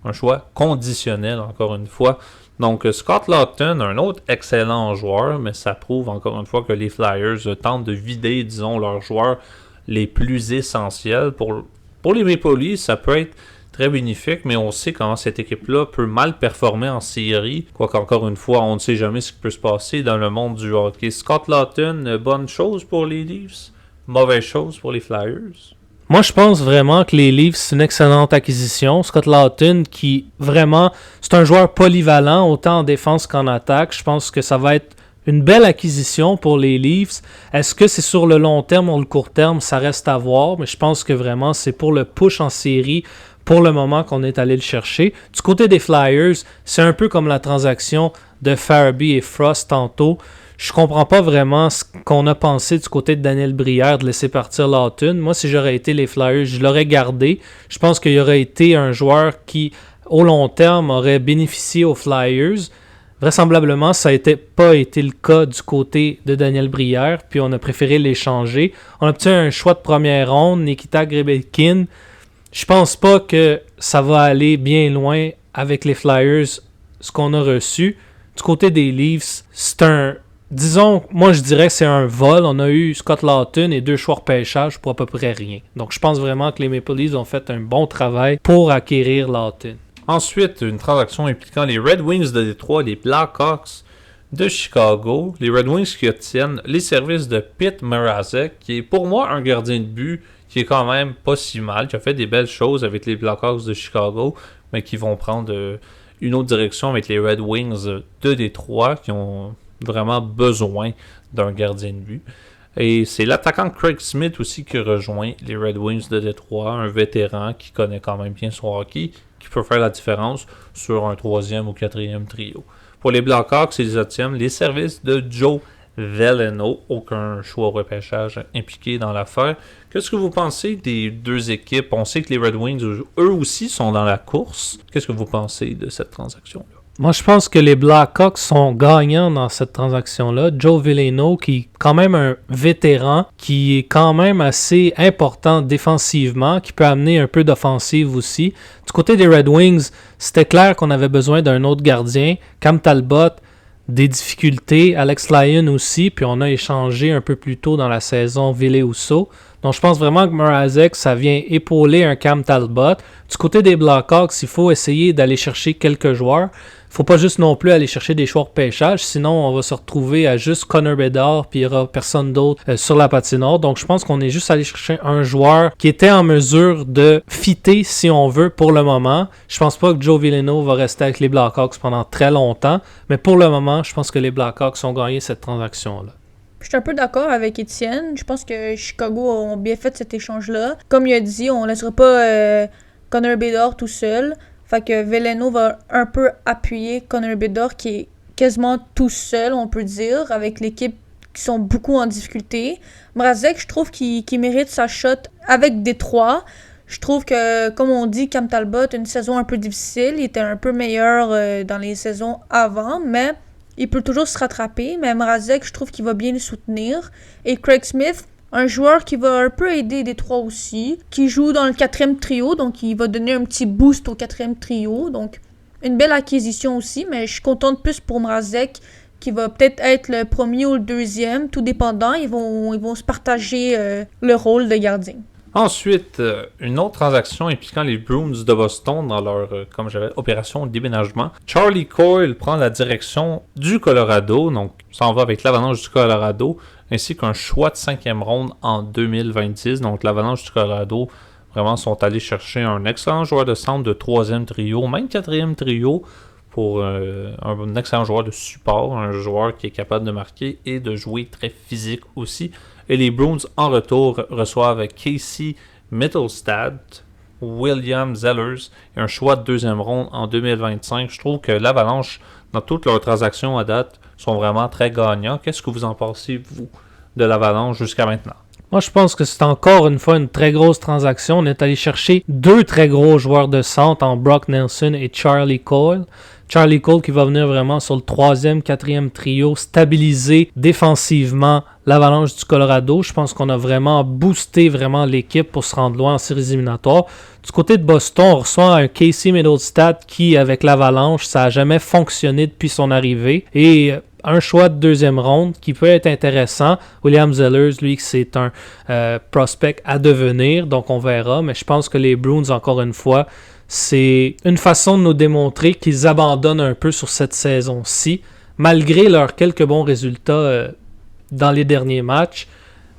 Un choix conditionnel, encore une fois. Donc, Scott Laughton, un autre excellent joueur, mais ça prouve encore une fois que les Flyers tentent de vider, disons, leurs joueurs les plus essentiels. Pour les Maple Leafs, ça peut être très bénéfique, mais on sait comment cette équipe-là peut mal performer en série. Quoiqu'encore une fois, on ne sait jamais ce qui peut se passer dans le monde du hockey. Scott Laughton, bonne chose pour les Leafs, mauvaise chose pour les Flyers. Moi, je pense vraiment que les Leafs, c'est une excellente acquisition. Scott Laughton, qui vraiment, c'est un joueur polyvalent, autant en défense qu'en attaque. Je pense que ça va être une belle acquisition pour les Leafs. Est-ce que c'est sur le long terme ou le court terme? Ça reste à voir, mais je pense que vraiment, c'est pour le push en série pour le moment qu'on est allé le chercher. Du côté des Flyers, c'est un peu comme la transaction de Farabee et Frost tantôt. Je comprends pas vraiment ce qu'on a pensé du côté de Daniel Brière de laisser partir Laughton. Moi, si j'aurais été les Flyers, je l'aurais gardé. Je pense qu'il aurait été un joueur qui, au long terme, aurait bénéficié aux Flyers. Vraisemblablement, ça n'a pas été le cas du côté de Daniel Brière, puis on a préféré l'échanger. On a obtenu un choix de 1re ronde, Nikita Grebenkin. Je pense pas que ça va aller bien loin avec les Flyers, ce qu'on a reçu. Du côté des Leafs, c'est un... Disons, moi je dirais que c'est un vol. On a eu Scott Laughton et 2 choix de repêchage pour à peu près rien. Donc je pense vraiment que les Maple Leafs ont fait un bon travail pour acquérir Laughton. Ensuite, une transaction impliquant les Red Wings de Détroit et les Blackhawks de Chicago. Les Red Wings qui obtiennent les services de Pete Mrazek, qui est pour moi un gardien de but qui est quand même pas si mal, qui a fait des belles choses avec les Blackhawks de Chicago, mais qui vont prendre une autre direction avec les Red Wings de Détroit, qui ont vraiment besoin d'un gardien de but. Et c'est l'attaquant Craig Smith aussi qui rejoint les Red Wings de Détroit, un vétéran qui connaît quand même bien son hockey, qui peut faire la différence sur un 3e ou 4e trio. Pour les Blackhawks, ils obtiennent les services de Joe Veleno, aucun choix au repêchage impliqué dans l'affaire. Qu'est-ce que vous pensez des 2 équipes? On sait que les Red Wings, eux aussi, sont dans la course. Qu'est-ce que vous pensez de cette transaction-là? Moi, je pense que les Blackhawks sont gagnants dans cette transaction-là. Joe Veleno, qui est quand même un vétéran, qui est quand même assez important défensivement, qui peut amener un peu d'offensive aussi. Du côté des Red Wings, c'était clair qu'on avait besoin d'un autre gardien. Cam Talbot, des difficultés. Alex Lyon aussi, puis on a échangé un peu plus tôt dans la saison Ville-Husso. Donc je pense vraiment que Mrazek, ça vient épauler un Cam Talbot. Du côté des Blackhawks, il faut essayer d'aller chercher quelques joueurs. Il ne faut pas juste non plus aller chercher des choix de pêchage, sinon on va se retrouver à juste Connor Bedard, puis il n'y aura personne d'autre sur la patinoire. Donc je pense qu'on est juste allé chercher un joueur qui était en mesure de fitter, si on veut, pour le moment. Je pense pas que Joe Veleno va rester avec les Blackhawks pendant très longtemps, mais pour le moment, je pense que les Blackhawks ont gagné cette transaction-là. Je suis un peu d'accord avec Étienne. Je pense que Chicago ont bien fait cet échange-là. Comme il a dit, on ne laissera pas Connor Bedard tout seul. Fait que Veleno va un peu appuyer Connor Bedard qui est quasiment tout seul, on peut dire, avec l'équipe qui sont beaucoup en difficulté. Mrazek, je trouve qu'il mérite sa shot avec Détroit. Je trouve que, comme on dit, Cam Talbot a une saison un peu difficile. Il était un peu meilleur dans les saisons avant, mais il peut toujours se rattraper. Mais Mrazek, je trouve qu'il va bien le soutenir. Et Craig Smith, un joueur qui va un peu aider Détroit aussi, qui joue dans le 4e trio, donc il va donner un petit boost au 4e trio. Donc, une belle acquisition aussi, mais je suis contente plus pour Mrazek, qui va peut-être être le premier ou le deuxième, tout dépendant. Ils vont se partager le rôle de gardien. Ensuite, une autre transaction impliquant les Bruins de Boston dans leur, opération de déménagement. Charlie Coyle prend la direction du Colorado, donc s'en va avec l'Avalanche du Colorado, ainsi qu'un choix de 5e ronde en 2026. Donc l'Avalanche du Colorado, vraiment, sont allés chercher un excellent joueur de centre de 3e trio, même 4e trio, pour un excellent joueur de support, un joueur qui est capable de marquer et de jouer très physique aussi. Et les Bruins, en retour, reçoivent Casey Mittelstadt, William Zellers et un choix de 2e ronde en 2025. Je trouve que l'Avalanche, dans toutes leurs transactions à date, sont vraiment très gagnants. Qu'est-ce que vous en pensez, vous, de l'Avalanche jusqu'à maintenant? Moi, je pense que c'est encore une fois une très grosse transaction. On est allé chercher 2 très gros joueurs de centre en Brock Nelson et Charlie Coyle. Charlie Coyle qui va venir vraiment sur le 3e, 4e trio, stabiliser défensivement l'Avalanche du Colorado. Je pense qu'on a vraiment boosté vraiment l'équipe pour se rendre loin en séries éliminatoires. Du côté de Boston, on reçoit un Casey Mittelstadt qui, avec l'Avalanche, ça n'a jamais fonctionné depuis son arrivée. Et un choix de 2e ronde qui peut être intéressant. William Zellers, lui, c'est un prospect à devenir, donc on verra. Mais je pense que les Bruins, encore une fois, c'est une façon de nous démontrer qu'ils abandonnent un peu sur cette saison-ci, malgré leurs quelques bons résultats dans les derniers matchs.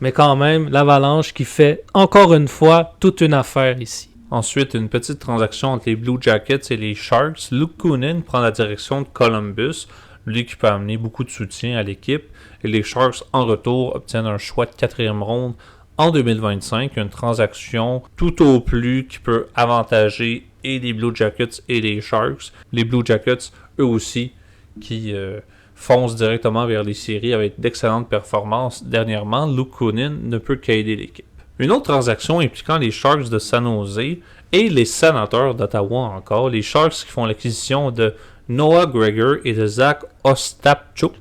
Mais quand même, l'Avalanche qui fait encore une fois toute une affaire ici. Ensuite, une petite transaction entre les Blue Jackets et les Sharks. Luke Kunin prend la direction de Columbus, lui qui peut amener beaucoup de soutien à l'équipe. Et les Sharks, en retour, obtiennent un choix de 4e ronde en 2025. Une transaction tout au plus qui peut avantager et les Blue Jackets et les Sharks. Les Blue Jackets, eux aussi, qui foncent directement vers les séries avec d'excellentes performances dernièrement. Luke Kunin ne peut qu'aider l'équipe. Une autre transaction impliquant les Sharks de San Jose et les Sénateurs d'Ottawa encore. Les Sharks qui font l'acquisition de Noah Gregor et de Zach Ostapchuk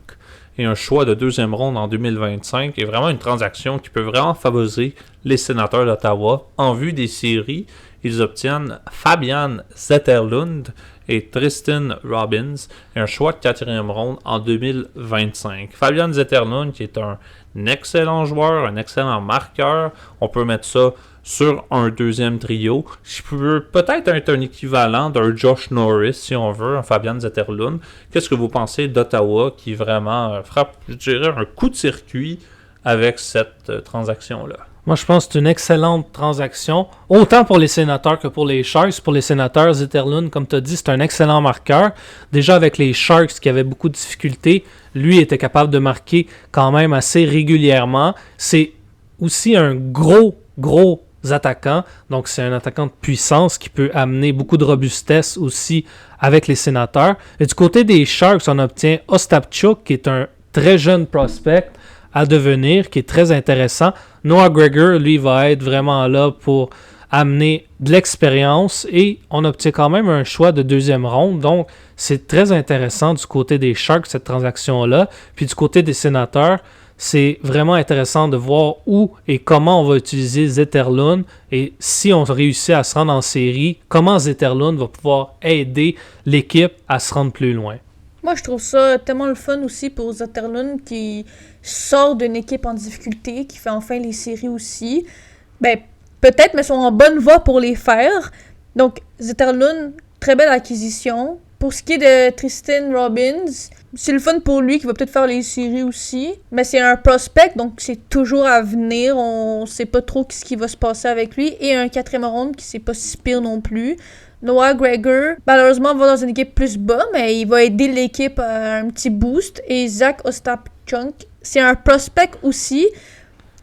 et un choix de 2e ronde en 2025 est vraiment une transaction qui peut vraiment favoriser les Sénateurs d'Ottawa. En vue des séries, ils obtiennent Fabian Zetterlund et Tristan Robbins et un choix de 4e ronde en 2025. Fabian Zetterlund qui est un excellent joueur, un excellent marqueur. On peut mettre ça sur un 2e trio, qui peut peut-être être un équivalent d'un Josh Norris, si on veut, un Fabian Zetterlund. Qu'est-ce que vous pensez d'Ottawa qui vraiment frappe, je dirais, un coup de circuit avec cette transaction-là? Moi, je pense que c'est une excellente transaction, autant pour les Sénateurs que pour les Sharks. Pour les Sénateurs, Zetterlund, comme tu as dit, c'est un excellent marqueur. Déjà avec les Sharks qui avaient beaucoup de difficultés, lui était capable de marquer quand même assez régulièrement. C'est aussi un gros attaquant, donc c'est un attaquant de puissance qui peut amener beaucoup de robustesse aussi avec les Sénateurs. Et du côté des Sharks, on obtient Ostapchuk, qui est un très jeune prospect à devenir, qui est très intéressant. Noah Gregor, lui, va être vraiment là pour amener de l'expérience et on obtient quand même un choix de 2e ronde. Donc, c'est très intéressant du côté des Sharks, cette transaction-là. Puis du côté des Sénateurs, c'est vraiment intéressant de voir où et comment on va utiliser Zetterlund et si on réussit à se rendre en série, comment Zetterlund va pouvoir aider l'équipe à se rendre plus loin. Moi, je trouve ça tellement le fun aussi pour Zetterlund qui sort d'une équipe en difficulté, qui fait enfin les séries aussi. Ben, peut-être, mais sont en bonne voie pour les faire. Donc, Zetterlund, très belle acquisition. Pour ce qui est de Tristan Robbins, c'est le fun pour lui qui va peut-être faire les séries aussi. Mais c'est un prospect, donc c'est toujours à venir. On sait pas trop ce qui va se passer avec lui. Et un 4e ronde qui c'est pas si pire non plus. Noah Gregor, malheureusement, va dans une équipe plus bas, mais il va aider l'équipe à un petit boost. Et Zach Ostapchuk, c'est un prospect aussi.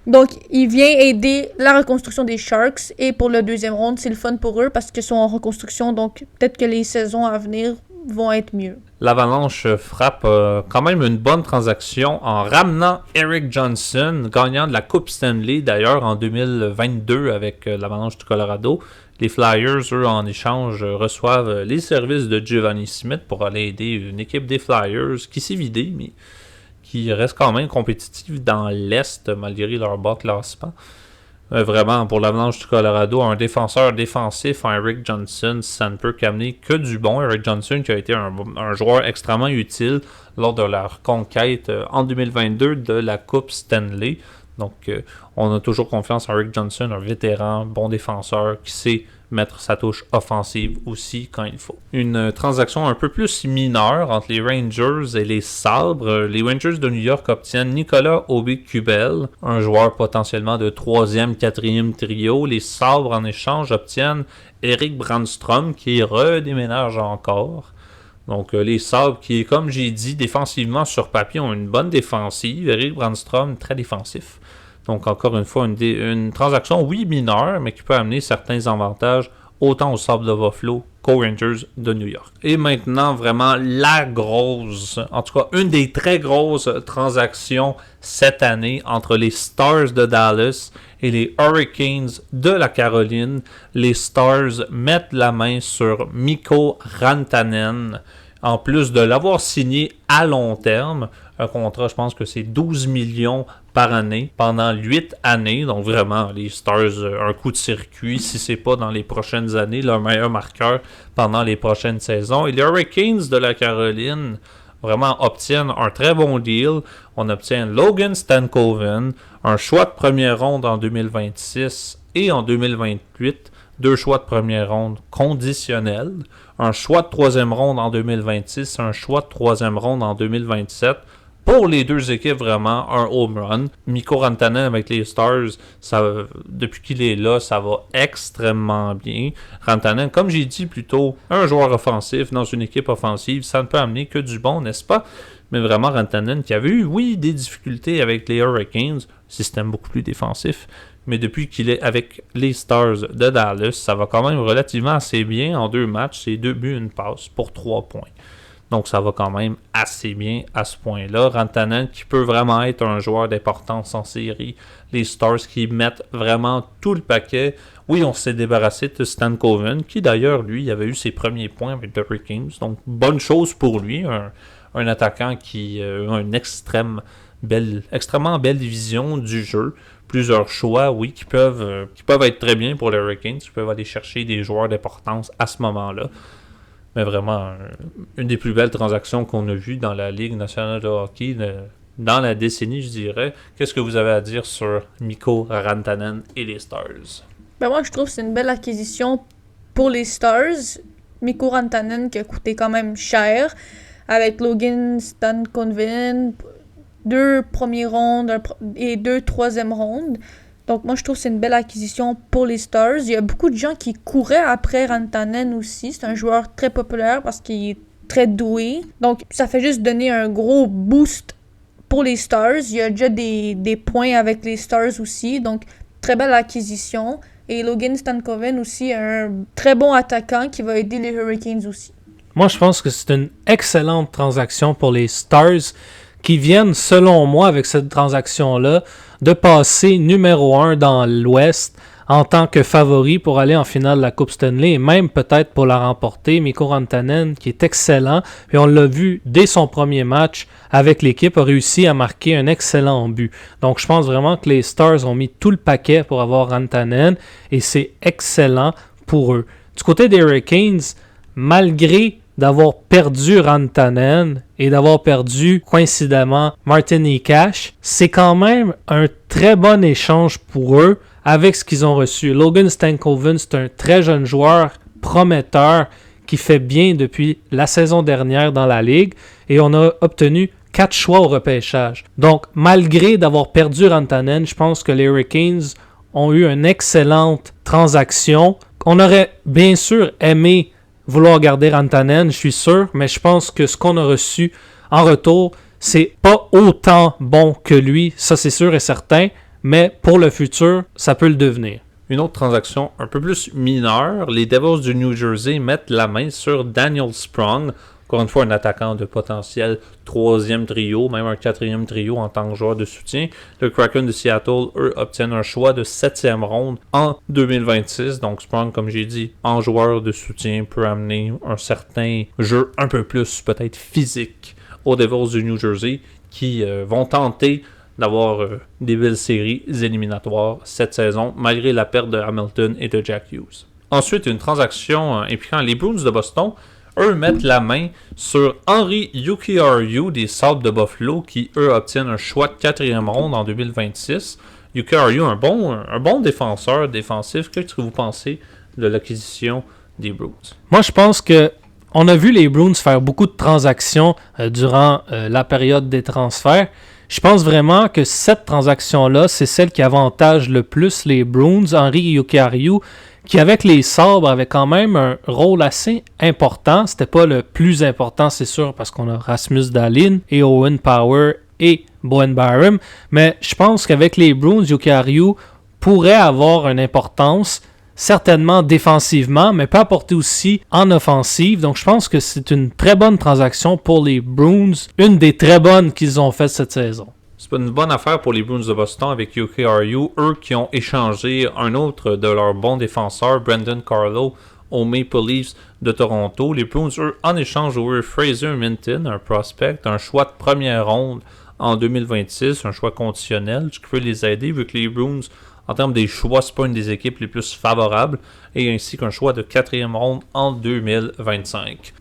Donc, il vient aider la reconstruction des Sharks. Et pour le 2e ronde, c'est le fun pour eux parce qu'ils sont en reconstruction. Donc, peut-être que les saisons à venir vont être mieux. L'Avalanche frappe quand même une bonne transaction en ramenant Erik Johnson, gagnant de la Coupe Stanley d'ailleurs en 2022 avec l'Avalanche du Colorado. Les Flyers, eux, en échange, reçoivent les services de Giovanni Smith pour aller aider une équipe des Flyers qui s'est vidée, mais qui reste quand même compétitive dans l'Est malgré leur bas classement. Vraiment, pour l'Avalanche du Colorado, un défenseur défensif, Erik Johnson, ça ne peut qu'amener que du bon. Erik Johnson qui a été un joueur extrêmement utile lors de leur conquête en 2022 de la Coupe Stanley. Donc, on a toujours confiance en Erik Johnson, un vétéran, bon défenseur qui sait mettre sa touche offensive aussi quand il faut. Une transaction un peu plus mineure entre les Rangers et les Sabres. Les Rangers de New York obtiennent Nicolas Aube-Kubel, un joueur potentiellement de 3e, 4e trio. Les Sabres, en échange, obtiennent Erik Brannstrom qui redéménage encore. Donc, les Sabres qui, comme j'ai dit, défensivement sur papier, ont une bonne défensive. Erik Brannstrom, très défensif. Donc, encore une fois, une transaction, oui, mineure, mais qui peut amener certains avantages autant aux Sabres de Buffalo qu'aux Rangers de New York. Et maintenant, vraiment, la grosse, en tout cas, une des très grosses transactions cette année entre les Stars de Dallas et les Hurricanes de la Caroline. Les Stars mettent la main sur Mikko Rantanen, en plus de l'avoir signé à long terme. Un contrat, je pense que c'est 12 millions par année pendant 8 années. Donc vraiment, les Stars, un coup de circuit, si c'est pas dans les prochaines années, leur meilleur marqueur pendant les prochaines saisons. Et les Hurricanes de la Caroline vraiment obtiennent un très bon deal. On obtient Logan Stankoven, un choix de première ronde en 2026 et en 2028. 2 choix de première ronde conditionnels, un choix de troisième ronde en 2026, un choix de troisième ronde en 2027. Pour les deux équipes, vraiment, un home run. Mikko Rantanen avec les Stars, depuis qu'il est là, ça va extrêmement bien. Rantanen, comme j'ai dit plus tôt, un joueur offensif dans une équipe offensive, ça ne peut amener que du bon, n'est-ce pas? Mais vraiment, Rantanen qui avait eu, oui, des difficultés avec les Hurricanes, système beaucoup plus défensif, mais depuis qu'il est avec les Stars de Dallas, ça va quand même relativement assez bien en 2 matchs. C'est 2 buts, 1 passe pour 3 points. Donc ça va quand même assez bien à ce point-là. Rantanen qui peut vraiment être un joueur d'importance en série. Les Stars qui mettent vraiment tout le paquet. Oui, on s'est débarrassé de Stankoven, qui d'ailleurs, lui, avait eu ses premiers points avec The Hurricanes. Donc bonne chose pour lui. Un attaquant qui a une extrêmement belle vision du jeu. Plusieurs choix, oui, qui peuvent être très bien pour les Hurricanes, qui peuvent aller chercher des joueurs d'importance à ce moment-là. Mais vraiment, une des plus belles transactions qu'on a vues dans la Ligue nationale de hockey, dans la décennie, je dirais. Qu'est-ce que vous avez à dire sur Mikko Rantanen et les Stars? Ben moi, je trouve que c'est une belle acquisition pour les Stars. Mikko Rantanen qui a coûté quand même cher, avec Logan Stankoven, 2 premières rondes et 2 troisième rondes. Donc moi je trouve que c'est une belle acquisition pour les Stars. Il y a beaucoup de gens qui couraient après Rantanen aussi. C'est un joueur très populaire parce qu'il est très doué. Donc ça fait juste donner un gros boost pour les Stars. Il y a déjà des points avec les Stars aussi. Donc très belle acquisition. Et Logan Stankoven aussi, un très bon attaquant qui va aider les Hurricanes aussi. Moi je pense que c'est une excellente transaction pour les Stars, qui viennent, selon moi, avec cette transaction-là, de passer numéro 1 dans l'Ouest en tant que favori pour aller en finale de la Coupe Stanley et même peut-être pour la remporter. Mikko Rantanen, qui est excellent, et on l'a vu dès son premier match avec l'équipe, a réussi à marquer un excellent but. Donc je pense vraiment que les Stars ont mis tout le paquet pour avoir Rantanen et c'est excellent pour eux. Du côté des Hurricanes, malgré d'avoir perdu Rantanen et d'avoir perdu, coïncidemment, Martin Necas, c'est quand même un très bon échange pour eux avec ce qu'ils ont reçu. Logan Stankoven, c'est un très jeune joueur prometteur qui fait bien depuis la saison dernière dans la Ligue et on a obtenu 4 choix au repêchage. Donc, malgré d'avoir perdu Rantanen, je pense que les Hurricanes ont eu une excellente transaction. On aurait bien sûr aimé vouloir garder Rantanen, je suis sûr, mais je pense que ce qu'on a reçu en retour, c'est pas autant bon que lui, ça c'est sûr et certain, mais pour le futur, ça peut le devenir. Une autre transaction un peu plus mineure, les Devils du New Jersey mettent la main sur Daniel Sprong, Encore une fois, un attaquant de potentiel 3e trio, même un 4e trio en tant que joueur de soutien. Le Kraken de Seattle, eux, obtiennent un choix de 7e ronde en 2026. Donc Sprong, comme j'ai dit, en joueur de soutien, peut amener un certain jeu un peu plus peut-être physique aux Devils du New Jersey qui vont tenter d'avoir des belles séries éliminatoires cette saison, malgré la perte de Hamilton et de Jack Hughes. Ensuite, une transaction impliquant les Bruins de Boston. Eux mettent la main sur Henri Jokiharju des Sabres de Buffalo qui, eux, obtiennent un choix de 4e ronde en 2026. Jokiharju, un bon défenseur défensif. Qu'est-ce que vous pensez de l'acquisition des Bruins? Moi, je pense que on a vu les Bruins faire beaucoup de transactions durant la période des transferts. Je pense vraiment que cette transaction-là, c'est celle qui avantage le plus les Bruins. Henri Jokiharju, qui avec les Sabres avait quand même un rôle assez important. C'était pas le plus important, c'est sûr, parce qu'on a Rasmus Dahlin et Owen Power et Bowen Byram. Mais je pense qu'avec les Bruins, Jokiharju pourrait avoir une importance, certainement défensivement, mais peut apporter aussi en offensive. Donc je pense que c'est une très bonne transaction pour les Bruins. Une des très bonnes qu'ils ont faites cette saison. C'est pas une bonne affaire pour les Bruins de Boston avec Jokiharju, eux qui ont échangé un autre de leurs bons défenseurs, Brandon Carlo, aux Maple Leafs de Toronto. Les Bruins, eux, en échange ont eu Fraser Minton, un prospect, un choix de première ronde en 2026, un choix conditionnel, ce qui peut les aider vu que les Bruins, en termes des choix, c'est pas une des équipes les plus favorables, et ainsi qu'un choix de 4e ronde en 2025.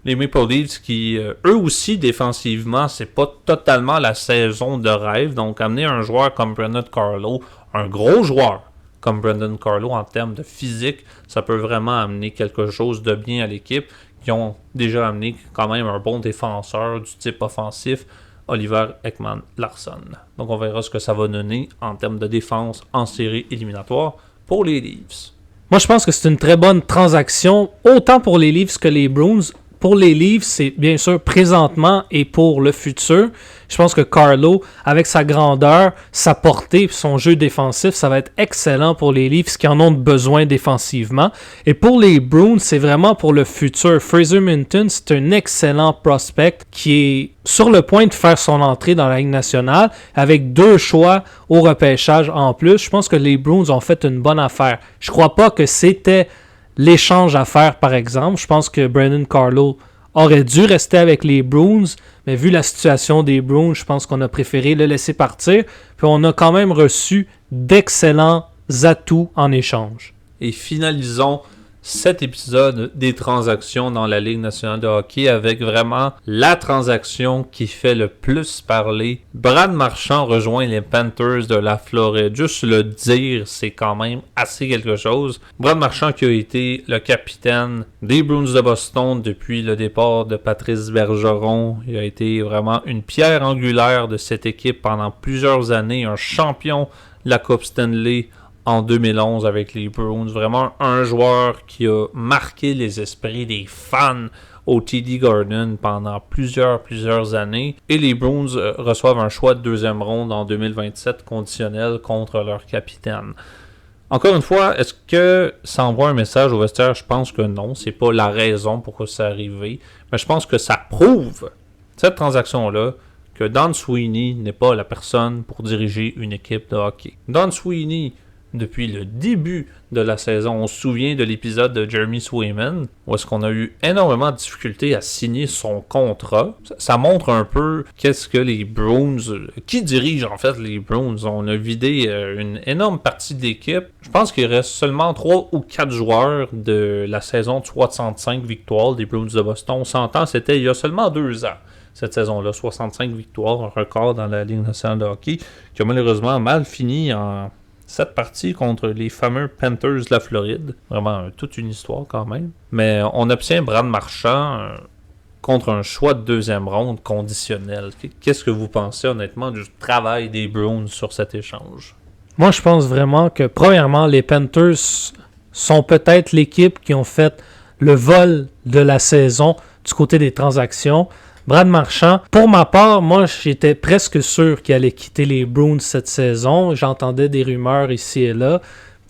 Les Maple Leafs qui, eux aussi, défensivement, c'est pas totalement la saison de rêve. Donc, amener un joueur comme Brandon Carlo, un gros joueur comme Brandon Carlo en termes de physique, ça peut vraiment amener quelque chose de bien à l'équipe. Qui ont déjà amené quand même un bon défenseur du type offensif, Oliver Ekman-Larsson. Donc, on verra ce que ça va donner en termes de défense en série éliminatoire pour les Leafs. Moi, je pense que c'est une très bonne transaction, autant pour les Leafs que les Bruins. Pour les Leafs, c'est bien sûr présentement et pour le futur. Je pense que Carlo, avec sa grandeur, sa portée et son jeu défensif, ça va être excellent pour les Leafs qui en ont besoin défensivement. Et pour les Bruins, c'est vraiment pour le futur. Fraser Minton, c'est un excellent prospect qui est sur le point de faire son entrée dans la Ligue nationale avec 2 choix au repêchage en plus. Je pense que les Bruins ont fait une bonne affaire. Je crois pas que c'était l'échange à faire, par exemple. Je pense que Brandon Carlo aurait dû rester avec les Bruins, mais vu la situation des Bruins, je pense qu'on a préféré le laisser partir. Puis on a quand même reçu d'excellents atouts en échange. Et finalisons cet épisode des transactions dans la Ligue nationale de hockey avec vraiment la transaction qui fait le plus parler. Brad Marchand rejoint les Panthers de la Floride. Juste le dire, c'est quand même assez quelque chose. Brad Marchand qui a été le capitaine des Bruins de Boston depuis le départ de Patrice Bergeron. Il a été vraiment une pierre angulaire de cette équipe pendant plusieurs années, un champion de la Coupe Stanley en 2011 avec les Bruins. Vraiment un joueur qui a marqué les esprits des fans au TD Garden pendant plusieurs années. Et les Bruins reçoivent un choix de 2e ronde en 2027 conditionnel contre leur capitaine. Encore une fois, est-ce que ça envoie un message au vestiaire? Je pense que non. C'est pas la raison pourquoi c'est arrivé. Mais je pense que ça prouve, cette transaction-là, que Don Sweeney n'est pas la personne pour diriger une équipe de hockey. Don Sweeney, depuis le début de la saison, on se souvient de l'épisode de Jeremy Swayman, où est-ce qu'on a eu énormément de difficultés à signer son contrat. Ça montre un peu qu'est-ce que les Bruins, qui dirige en fait les Bruins. On a vidé une énorme partie de l'équipe. Je pense qu'il reste seulement 3 ou 4 joueurs de la saison de 65 victoires des Bruins de Boston. On s'entend, c'était il y a seulement 2 ans. Cette saison-là, 65 victoires, un record dans la Ligue nationale de hockey, qui a malheureusement mal fini en cette partie contre les fameux Panthers de la Floride. Vraiment toute une histoire quand même. Mais on obtient Brad Marchand contre un choix de 2e ronde conditionnel. Qu'est-ce que vous pensez honnêtement du travail des Bruins sur cet échange? Moi, je pense vraiment que premièrement, les Panthers sont peut-être l'équipe qui ont fait le vol de la saison du côté des transactions. Brad Marchand, pour ma part, moi, j'étais presque sûr qu'il allait quitter les Bruins cette saison. J'entendais des rumeurs ici et là.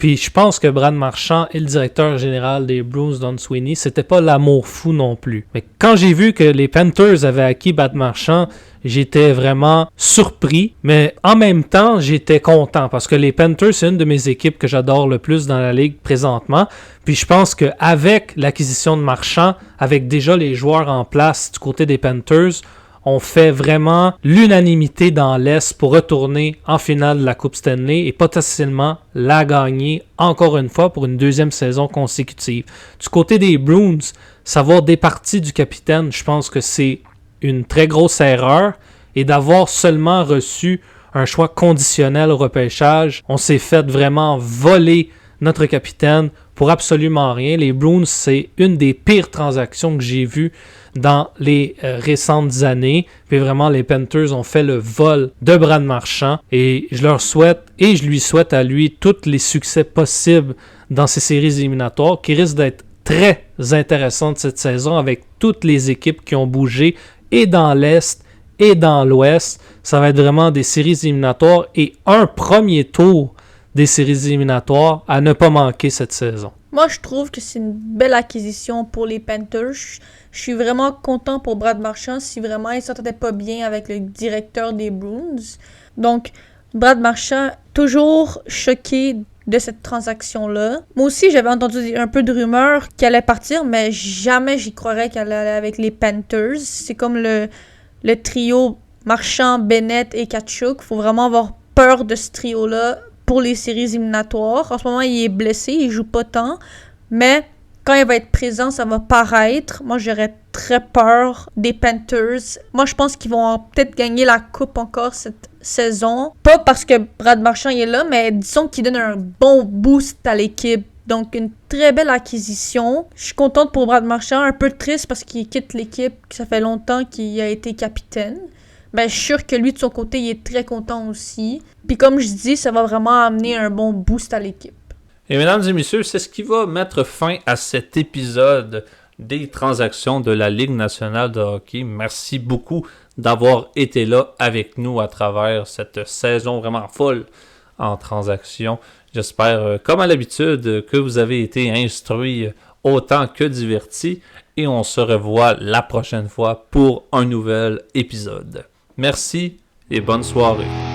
Puis je pense que Brad Marchand et le directeur général des Bruins, Don Sweeney, c'était pas l'amour fou non plus. Mais quand j'ai vu que les Panthers avaient acquis Brad Marchand, j'étais vraiment surpris, mais en même temps, j'étais content parce que les Panthers, c'est une de mes équipes que j'adore le plus dans la ligue présentement. Puis je pense qu'avec l'acquisition de Marchand, avec déjà les joueurs en place du côté des Panthers, on fait vraiment l'unanimité dans l'Est pour retourner en finale de la Coupe Stanley et potentiellement la gagner encore une fois pour une deuxième saison consécutive. Du côté des Bruins, savoir départir du capitaine, je pense que c'est une très grosse erreur, et d'avoir seulement reçu un choix conditionnel au repêchage, on s'est fait vraiment voler notre capitaine pour absolument rien. Les Bruins, c'est une des pires transactions que j'ai vues dans les récentes années. Puis vraiment, les Panthers ont fait le vol de Brad Marchand, et je leur souhaite, et je lui souhaite à lui, tous les succès possibles dans ces séries éliminatoires qui risquent d'être très intéressantes cette saison avec toutes les équipes qui ont bougé et dans l'Est et dans l'Ouest. Ça va être vraiment des séries éliminatoires et un premier tour des séries éliminatoires à ne pas manquer cette saison. Moi, je trouve que c'est une belle acquisition pour les Panthers. Je suis vraiment content pour Brad Marchand si vraiment il s'entendait pas bien avec le directeur des Bruins. Donc, Brad Marchand, toujours choqué de cette transaction-là. Moi aussi, j'avais entendu un peu de rumeurs qu'elle allait partir, mais jamais j'y croirais qu'elle allait avec les Panthers. C'est comme le trio Marchand, Bennett et Tkachuk. Faut vraiment avoir peur de ce trio-là pour les séries éliminatoires. En ce moment, il est blessé, il joue pas tant, mais quand il va être présent, ça va paraître. Moi, j'aurais très peur des Panthers. Moi, je pense qu'ils vont peut-être gagner la coupe encore cette saison. Pas parce que Brad Marchand est là, mais disons qu'il donne un bon boost à l'équipe. Donc, une très belle acquisition. Je suis contente pour Brad Marchand, un peu triste parce qu'il quitte l'équipe, que ça fait longtemps qu'il a été capitaine. Ben, je suis sûr que lui, de son côté, il est très content aussi. Puis comme je dis, ça va vraiment amener un bon boost à l'équipe. Et mesdames et messieurs, c'est ce qui va mettre fin à cet épisode des transactions de la Ligue nationale de hockey. Merci beaucoup d'avoir été là avec nous à travers cette saison vraiment folle en transactions. J'espère, comme à l'habitude, que vous avez été instruits autant que divertis. Et on se revoit la prochaine fois pour un nouvel épisode. Merci et bonne soirée.